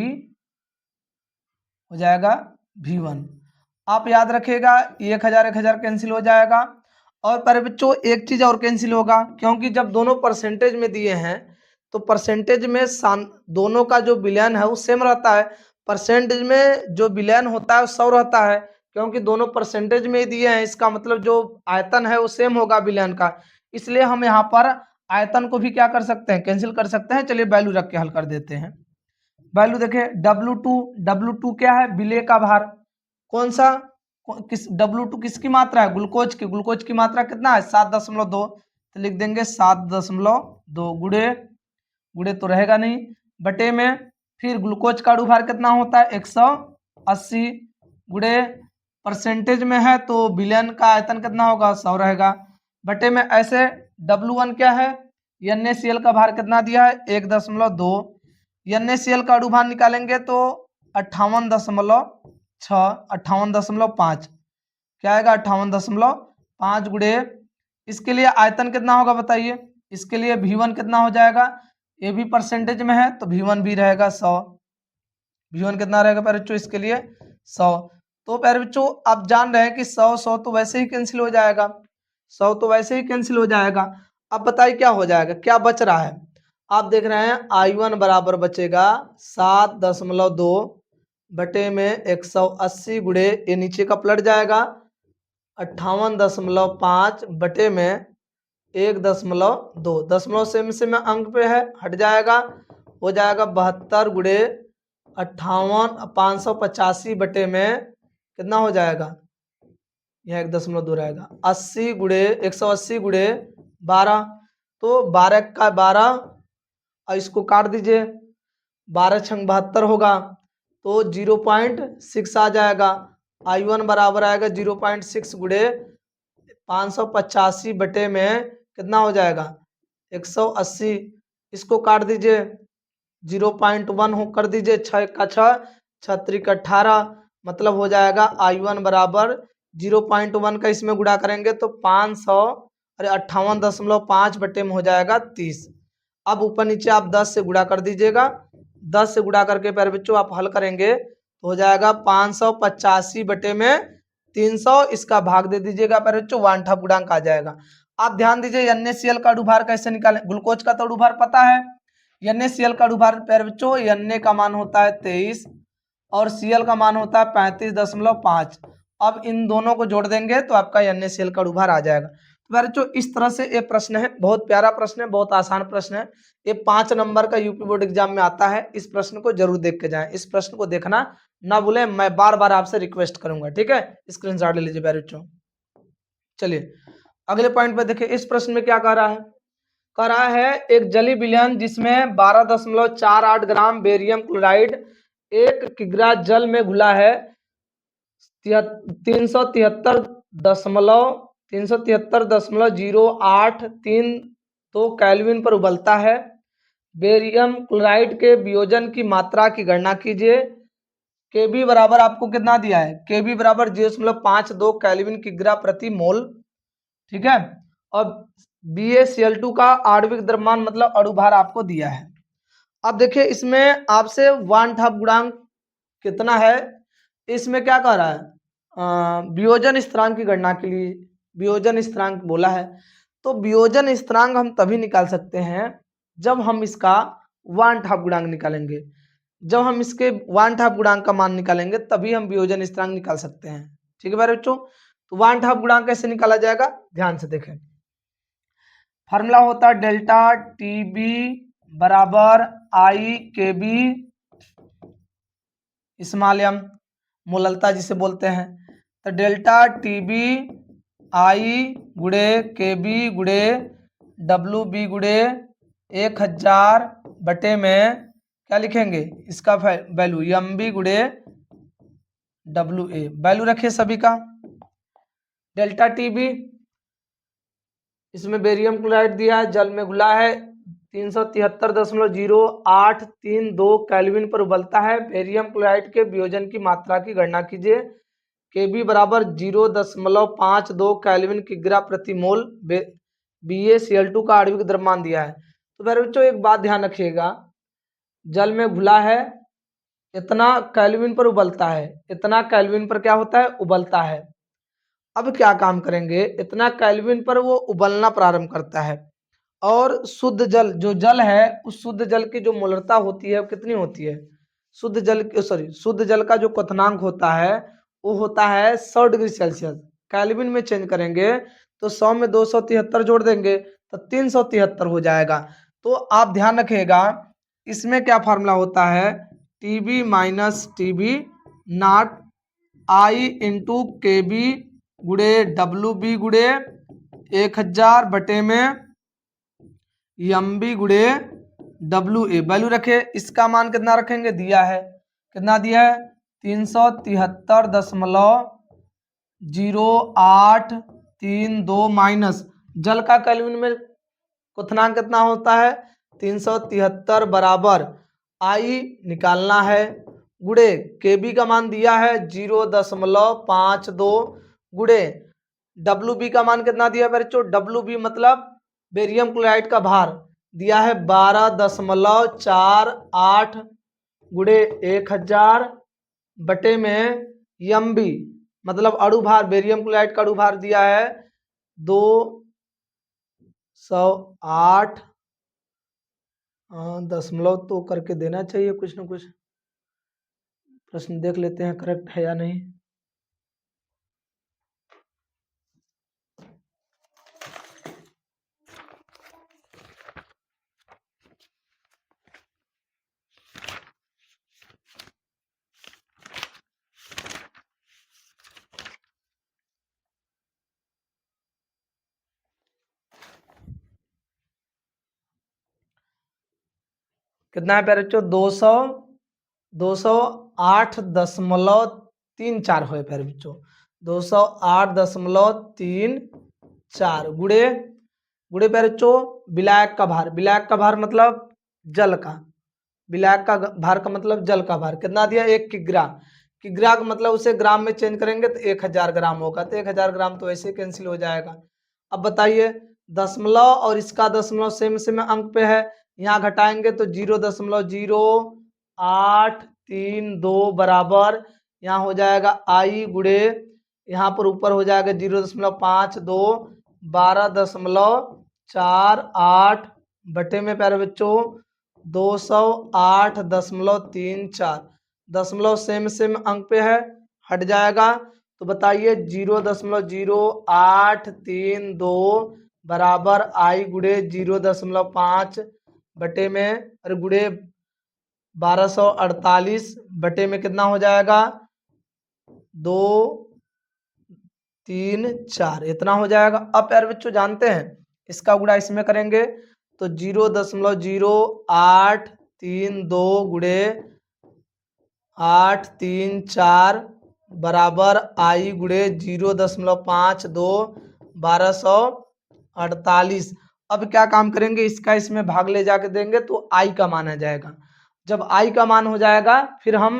हो जाएगा V1। आप याद रखिएगा 1000 कैंसिल हो जाएगा, और पर बच्चों एक चीज और कैंसिल होगा क्योंकि जब दोनों परसेंटेज में दिए हैं तो परसेंटेज में दोनों का जो विलयन है वो सेम रहता है, परसेंटेज में जो विलयन होता है वो 100 रहता है क्योंकि दोनों परसेंटेज में दिए हैं, इसका मतलब जो आयतन है वो सेम होगा विलयन का, इसलिए हम यहाँ पर आयतन को भी क्या कर सकते हैं कैंसिल कर सकते हैं। चलिए वैल्यू रख के हल कर देते हैं। वैल्यू देखें W2 क्या है विलेय का भार, कौन सा किस W2 किसकी मात्रा है ग्लूकोज की, ग्लूकोज की मात्रा कितना है 7.2, तो लिख देंगे 7.2 गुणे गुणे तो रहेगा नहीं बटे में, फिर ग्लूकोज का भार कितना होता है 180 गुणे परसेंटेज में है तो विलयन का आयतन कितना होगा 100 रहेगा बटे में, ऐसे W1 क्या है NaCl का भार कितना दिया है 1.2, NaCl का भार निकालेंगे तो 58.6 58.5 क्या आएगा 58.5 गुणे, इसके लिए आयतन कितना होगा बताइए, इसके लिए V1 कितना हो जाएगा, ये भी परसेंटेज में है तो V1 भी रहेगा 100, V1 कितना रहेगा प्यारे बच्चों इसके लिए 100। तो प्यारे बच्चों आप जान रहे हैं कि 100 100 तो वैसे ही कैंसिल हो जाएगा, 100 तो वैसे ही कैंसिल हो जाएगा। अब बताइए क्या हो जाएगा, क्या बच रहा है। आप देख रहे हैं I1 बराबर बचेगा 7.2 बटे में 180 गुणे, ये नीचे का पलट जाएगा 58.5 बटे में 1.2, दशमलव से में अंक पे है, हट जाएगा, हो जाएगा 72 गुणे 585 बटे में कितना हो जाएगा, यह 1.2 रहेगा 80 गुणे 180 गुणे 12, तो 12 का 12 और इसको काट दीजिए, 12 छंग 72 होगा, तो 0.6 आ जाएगा। I1 बराबर आएगा 0.6 गुणे 585 बटे में कितना हो जाएगा 180, इसको काट दीजिए, 0.1 हो कर दीजिए, 6 का 6, 6 का 18, मतलब हो जाएगा I1 बराबर 0.1 का इसमें गुणा करेंगे तो 58.5 बटे में हो जाएगा 30। अब ऊपर नीचे आप 10 से गुणा कर दीजिएगा, 10 से गुणा करके प्यारे बच्चों आप हल करेंगे तो हो जाएगा 585 बटे में 300, इसका भाग दे दीजिएगा प्यारे बच्चों, 1/2 गुणांक आ जाएगा। आप ध्यान दीजिए NaCl का अणुभार कैसे निकालें, ग्लूकोज का तो अणुभार पता है, NaCl का अणुभार प्यारे बच्चों Na का मान होता है 23 और Cl का मान होता है 35.5। अब इन दोनों को जोड़ देंगे तो आपका NaCl का अणुभार आ जाएगा। तो प्यारे बच्चों इस तरह से ये प्रश्न है, बहुत प्यारा प्रश्न है, बहुत आसान प्रश्न है, ये 5 नंबर का यूपी बोर्ड एग्जाम में आता है। इस प्रश्न को जरूर देख के जाएं, इस प्रश्न को देखना ना भूलें, मैं बार बार आपसे रिक्वेस्ट करूंगा, ठीक है, स्क्रीनशॉट ले लीजिए प्यारे बच्चों। चलिए अगले पॉइंट पे देखिए, इस प्रश्न में क्या कह रहा है, कह रहा है एक जली विलयन जिसमें 12.48 ग्राम बेरियम क्लोराइड 1 किग्रा जल में घुला है 373.0832 केल्विन पर उबलता है। बेरियम क्लोराइड के वियोजन की मात्रा की गणना कीजिए। Kb बराबर आपको कितना दिया है, Kb बराबर 0.52 केल्विन किग्रा प्रति मोल, ठीक है, और BaCl2 का आणविक द्रव्यमान मतलब अणुभार आपको दिया है। अब देखिए इसमें आपसे 1/2 गुणांक कितना है, इसमें क्या कह रहा है, वियोजन स्थिरांक की गणना के लिए वियोजन स्थिरांक बोला है। तो वियोजन स्थिरांक हम तभी निकाल सकते हैं जब हम इसका 1/2 गुणांक निकालेंगे, जब हम इसके 1/2 गुणांक का मान निकालेंगे तभी हम वियोजन स्थिरांक निकाल सकते हैं, ठीक है मेरे बच्चों। तो 1/2 गुणांक कैसे निकाला जाएगा, ध्यान से देखें, फार्मूला होता है डेल्टा TB बराबर IKB स्मॉल m, मोललता जिसे बोलते हैं। तो डेल्टा TB I गुणे KB गुणे WB गुणे 1000 बटे में क्या लिखेंगे, इसका वैल्यू MB गुणे WA, वैल्यू रखिए सभी का। डेल्टा TB, इसमें बेरियम क्लोराइड दिया है, जल में घुला है, 373.0832 केल्विन पर उबलता है। बेरियम क्लोराइड के वियोजन की मात्रा की गणना कीजिए। Kb बराबर 0.52 केल्विन किग्रा प्रति मोल, BaCl2 का आणविक द्रव्यमान दिया है। तो मेरे बच्चों एक बात ध्यान रखिएगा, जल में घुला है, इतना केल्विन पर उबलता है, इतना केल्विन पर क्या होता है, उबलता है। अब क्या काम करेंगे, इतना केल्विन पर वो उबलना प्रारंभ करता है और शुद्ध जल जो जल है उस शुद्ध जल की जो मोलरता होती है वो कितनी होती है, शुद्ध जल का जो क्वथनांक होता है वो होता है 100 डिग्री सेल्सियस। केल्विन में चेंज करेंगे तो 100 में 273 जोड़ देंगे तो 373 हो जाएगा। तो आप ध्यान रखिएगा इसमें क्या फार्मूला होता है, TB minus TB not I into KB गुड़े WB गुड़े 1000 बटे में MB गुड़े WA, वैल्यू रखे, इसका मान कितना रखेंगे, दिया है, कितना दिया है 373.0832 माइनस जल का केल्विन में क्वथनांक कितना होता है 373 बराबर I निकालना है गुड़े KB का मान दिया है 0.52 गुड़े WB का मान कितना दिया है बच्चों, WB मतलब बेरियम क्लोराइड का भार दिया है 12.48 गुड़े 1000 बटे में MB मतलब अणुभार, बेरियम क्लोराइड का अणुभार दिया है 208 दशमलव तो करके देना चाहिए कुछ ना कुछ। प्रश्न देख लेते हैं करेक्ट है या नहीं। कितना है प्यारे बच्चों? 208.34 हो प्यारे बच्चों। 208.34 गुड़े गुड़े प्यारे बच्चों विलायक का भार। विलायक का भार मतलब जल का। विलायक का भार का मतलब जल का भार कितना दिया? 1 किग्रा। किग्रा का मतलब उसे ग्राम में चेंज करेंगे तो 1000 ग्राम होगा। तो 1000 ग्राम तो ऐसे कैंसिल हो जाएगा। अब बताइए दशमलव और इसका दशमलव सेम सेम अंक पे है, यहाँ घटाएंगे तो 0.0832 बराबर यहाँ हो जाएगा आई गुड़े यहाँ पर ऊपर हो जाएगा 0.52 12.48 बटे में प्यारे बच्चों 208.34 दशमलव सेम अंक पे है, हट जाएगा। तो बताइए 0.0832 बराबर आई गुड़े 0.5 बटे में अरे गुड़े 1248 बटे में कितना हो जाएगा? 234 इतना हो जाएगा। अब यार बच्चों जानते हैं इसका गुणा इसमें करेंगे तो 0.0832 गुड़े 834 बराबर आई गुड़े 0.52 1248। अब क्या काम करेंगे इसका इसमें भाग ले जाके देंगे तो आई का मान आ जाएगा। जब आई का मान हो जाएगा फिर हम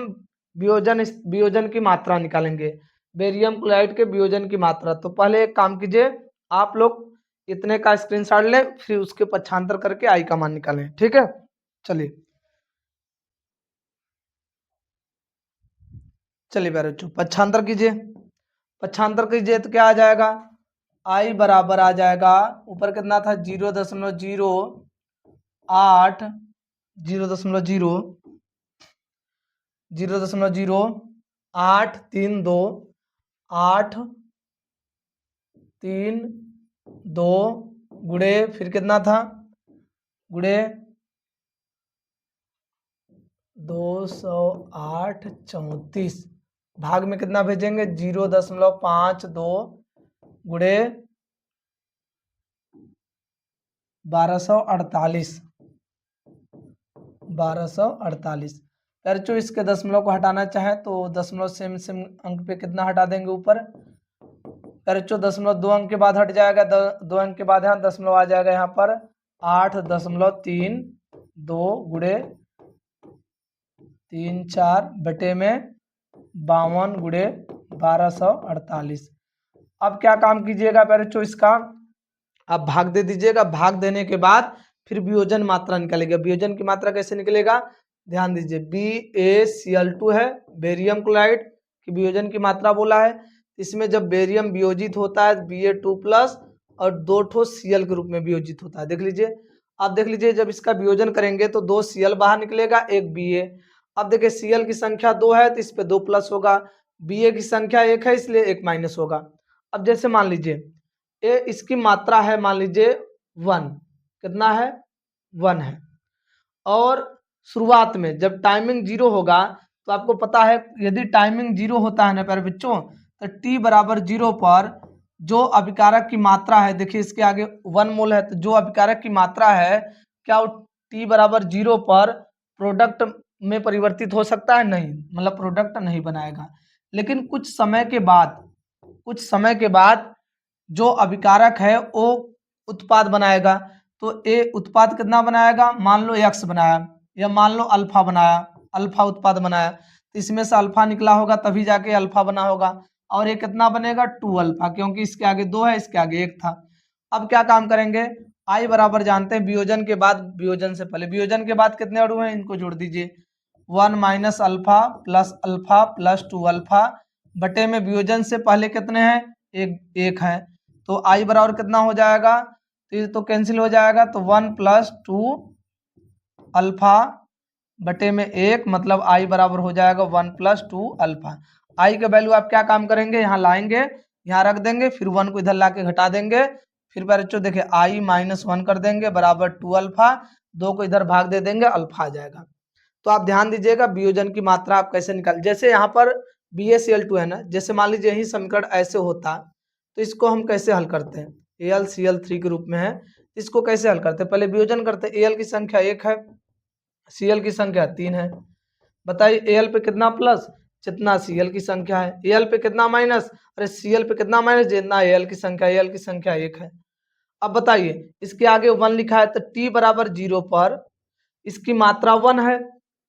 वियोजन की मात्रा निकालेंगे, बेरियम क्लोराइड के वियोजन की मात्रा। तो पहले एक काम कीजिए आप लोग इतने का स्क्रीनशॉट लें फिर उसके पक्षांतर करके आई का मान निकालें, ठीक है। चलिए चलिए प्यारे बच्चों पक्षांतर कीजिए। पक्षांतर कीजिए तो क्या आ जाएगा? आई बराबर आ जाएगा ऊपर कितना था 0.08 0.0832 गुड़े फिर कितना था गुड़े 208.34 भाग में कितना भेजेंगे 0.52 गुड़े 1248 यार जो इसके दशमलव को हटाना चाहे तो दशमलव सेम अंक पे कितना हटा देंगे ऊपर यार जो दशमलव 2 अंक के बाद हट जाएगा 2 अंक के बाद यहाँ दशमलव आ जाएगा यहाँ पर 8.32 गुड़े 34 बटे में 52 गुड़े 1248। अब क्या काम कीजिएगा बच्चों इसका आप भाग दे दीजिएगा। भाग देने के बाद फिर वियोजन मात्रा निकालेगा। वियोजन की मात्रा कैसे निकलेगा ध्यान दीजिए। BaCl2 है बेरियम क्लोराइड की वियोजन की मात्रा बोला है। इसमें जब बेरियम वियोजित होता है Ba2+ और 2 ठो Cl के रूप में वियोजित होता है। देख लीजिए आप देख लीजिए जब इसका वियोजन करेंगे तो 2 Cl बाहर निकलेगा 1 Ba। अब देखिए Cl की संख्या 2 है तो इस पे 2 प्लस होगा, Ba की संख्या 1 है इसलिए 1 माइनस होगा। अब जैसे मान लीजिए ये इसकी मात्रा है मान लीजिए 1 कितना है 1 है और शुरुआत में जब टाइमिंग 0 होगा तो आपको पता है यदि टाइमिंग 0 होता है ना प्यारे बच्चों तो t बराबर 0 पर जो अभिकारक की मात्रा है देखिए इसके आगे 1 मोल है तो जो अभिकारक की मात्रा है क्या वो t बराबर 0 पर प्रोडक्ट में परिवर्तित हो सकता है? नहीं, मतलब प्रोडक्ट नहीं बनाएगा। लेकिन कुछ समय के बाद जो अभिकारक है वो उत्पाद बनाएगा। तो ए उत्पाद कितना बनाएगा मान लो x बनाया या मान लो अल्फा बनाया, अल्फा उत्पाद बनाया तो इसमें से अल्फा निकला होगा तभी जाके अल्फा बना होगा। और ये कितना बनेगा 2 अल्फा क्योंकि इसके आगे 2 है इसके आगे 1 था। अब क्या काम करेंगे आई बराबर जानते हैं वियोजन के बाद वियोजन से पहले वियोजन के बाद कितने अणु हैं इनको जोड़ दीजिए 1 माइनस अल्फा प्लस 2 अल्फा बटे में वियोजन से पहले कितने हैं एक है तो आई बराबर कितना हो जाएगा, तो ये तो कैंसिल हो जाएगा, तो 1 + 2 अल्फा बटे में 1, मतलब आई बराबर हो जाएगा 1 + 2 अल्फा। आई का वैल्यू आप क्या काम करेंगे, यहाँ लाएंगे, यहाँ रख देंगे, फिर 1 को इधर ला के घटा देंगे, फिर बच्चों देखिए आई -1 कर देंगे बराबर 2 अल्फा, 2 को इधर भाग दे देंगे, अल्फा आ जाएगा। तो आप ध्यान दीजिएगा वियोजन की मात्रा आप कैसे निकाल, जैसे यहाँ पर BaCl2 है ना, जैसे मान लीजिए यही समीकरण ऐसे होता तो इसको हम कैसे हल करते हैं, AlCl3 के रूप में है, इसको कैसे हल करते हैं, पहले वियोजन करते हैं। Al की संख्या 1 है, Cl की संख्या 3 है, बताइए Al पे कितना प्लस जितना Cl की संख्या है, Al पे कितना माइनस, अरे Cl पे कितना माइनस जितना Al की संख्या, Al की संख्या 1 है। अब बताइए इसके आगे 1 लिखा है, तो t बराबर 0 पर इसकी मात्रा 1 है,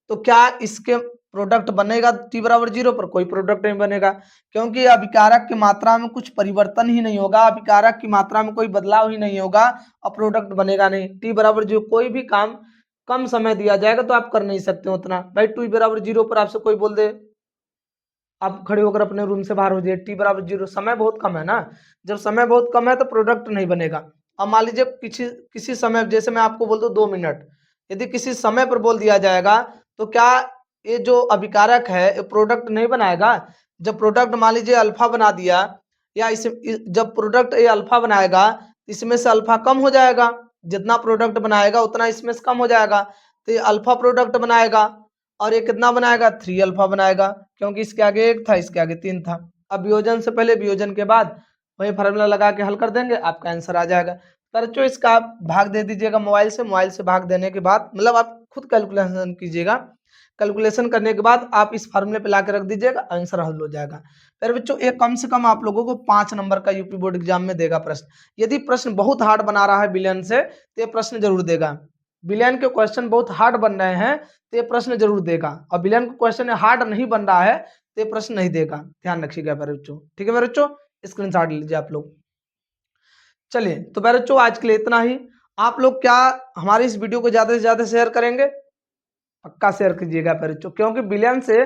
तो क्या इसके प्रोडक्ट बनेगा t बराबर 0 पर, कोई प्रोडक्ट नहीं बनेगा, क्योंकि अभिकारक की मात्रा में कुछ परिवर्तन ही नहीं होगा, अभिकारक की मात्रा में कोई बदलाव ही नहीं होगा, और प्रोडक्ट बनेगा नहीं। t बराबर 0 कोई भी काम कम समय दिया जाएगा तो आप कर नहीं सकते उतना, भाई t बराबर 0 पर आपसे कोई बोल दे आप खड़े होकर अपने रूम से बाहर हो जाइए, t बराबर 0, समय बहुत कम है ना, जब समय बहुत कम है तो प्रोडक्ट नहीं बनेगा। अब मान लीजिए किसी समय, जैसे मैं आपको बोल दूं 2 मिनट, यदि किसी समय पर बोल दिया जाएगा तो क्या ये जो अभिकारक है ये प्रोडक्ट नहीं बनाएगा। जब प्रोडक्ट मान लीजिए अल्फा बना दिया, या जब प्रोडक्ट ये अल्फा बनाएगा इसमें से अल्फा कम हो जाएगा, जितना प्रोडक्ट बनाएगा उतना इसमें से कम हो जाएगा, तो ये अल्फा प्रोडक्ट बनाएगा, और ये कितना बनाएगा 3 अल्फा बनाएगा, क्योंकि इसके आगे 1 था इसके आगे 3 था। अब वियोजन से पहले वियोजन के बाद वही फार्मूला लगा के हल कर देंगे, आपका आंसर आ जाएगा। पर जो इसका आप भाग दे दीजिएगा मोबाइल से भाग देने के बाद, मतलब आप खुद कैलकुलेशन कीजिएगा, कैलकुलेशन करने के बाद आप इस फार्मूले पे ला के रख दीजिएगा, आंसर हल हो जाएगा। फिर बच्चों एक कम से कम आप लोगों को 5 नंबर का यूपी बोर्ड एग्जाम में देगा प्रश्न। यदि प्रश्न बहुत हार्ड बना रहा है बिलियन से तो ये प्रश्न जरूर देगा, बिलियन के क्वेश्चन बहुत हार्ड बन रहे हैं तो ये प्रश्न जरूर देगा, और बिलियन का क्वेश्चन हार्ड नहीं बन रहा है तो ये प्रश्न नहीं देगा, ध्यान रखिएगा मेरे बच्चों, ठीक है मेरे बच्चों, स्क्रीनशॉट लीजिए आप लोग। चलिए तो मेरे बच्चों आज के लिए इतना ही। आप लोग क्या हमारी इस वीडियो को ज्यादा से ज्यादा शेयर करेंगे, पक्का शेयर कीजिएगा मेरे बच्चों, क्योंकि बिलियन से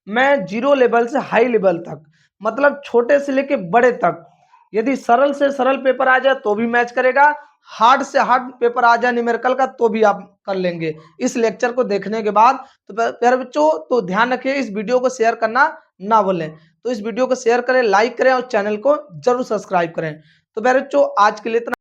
मैं 0 लेवल से हाई लेवल तक, मतलब छोटे से लेके बड़े तक, यदि सरल से सरल पेपर आ जाए तो भी मैच करेगा, हार्ड से हार्ड पेपर आ जाए न्यूमेरिकल का तो भी आप कर लेंगे इस लेक्चर को देखने के बाद। तो प्यारे बच्चों तो ध्यान रखिए इस वीडियो को शेयर करना ना भूलें, तो इस वीडियो को शेयर करें, लाइक करें और चैनल को जरूर सब्सक्राइब करें। तो प्यारे बच्चों आज के लिए इतना।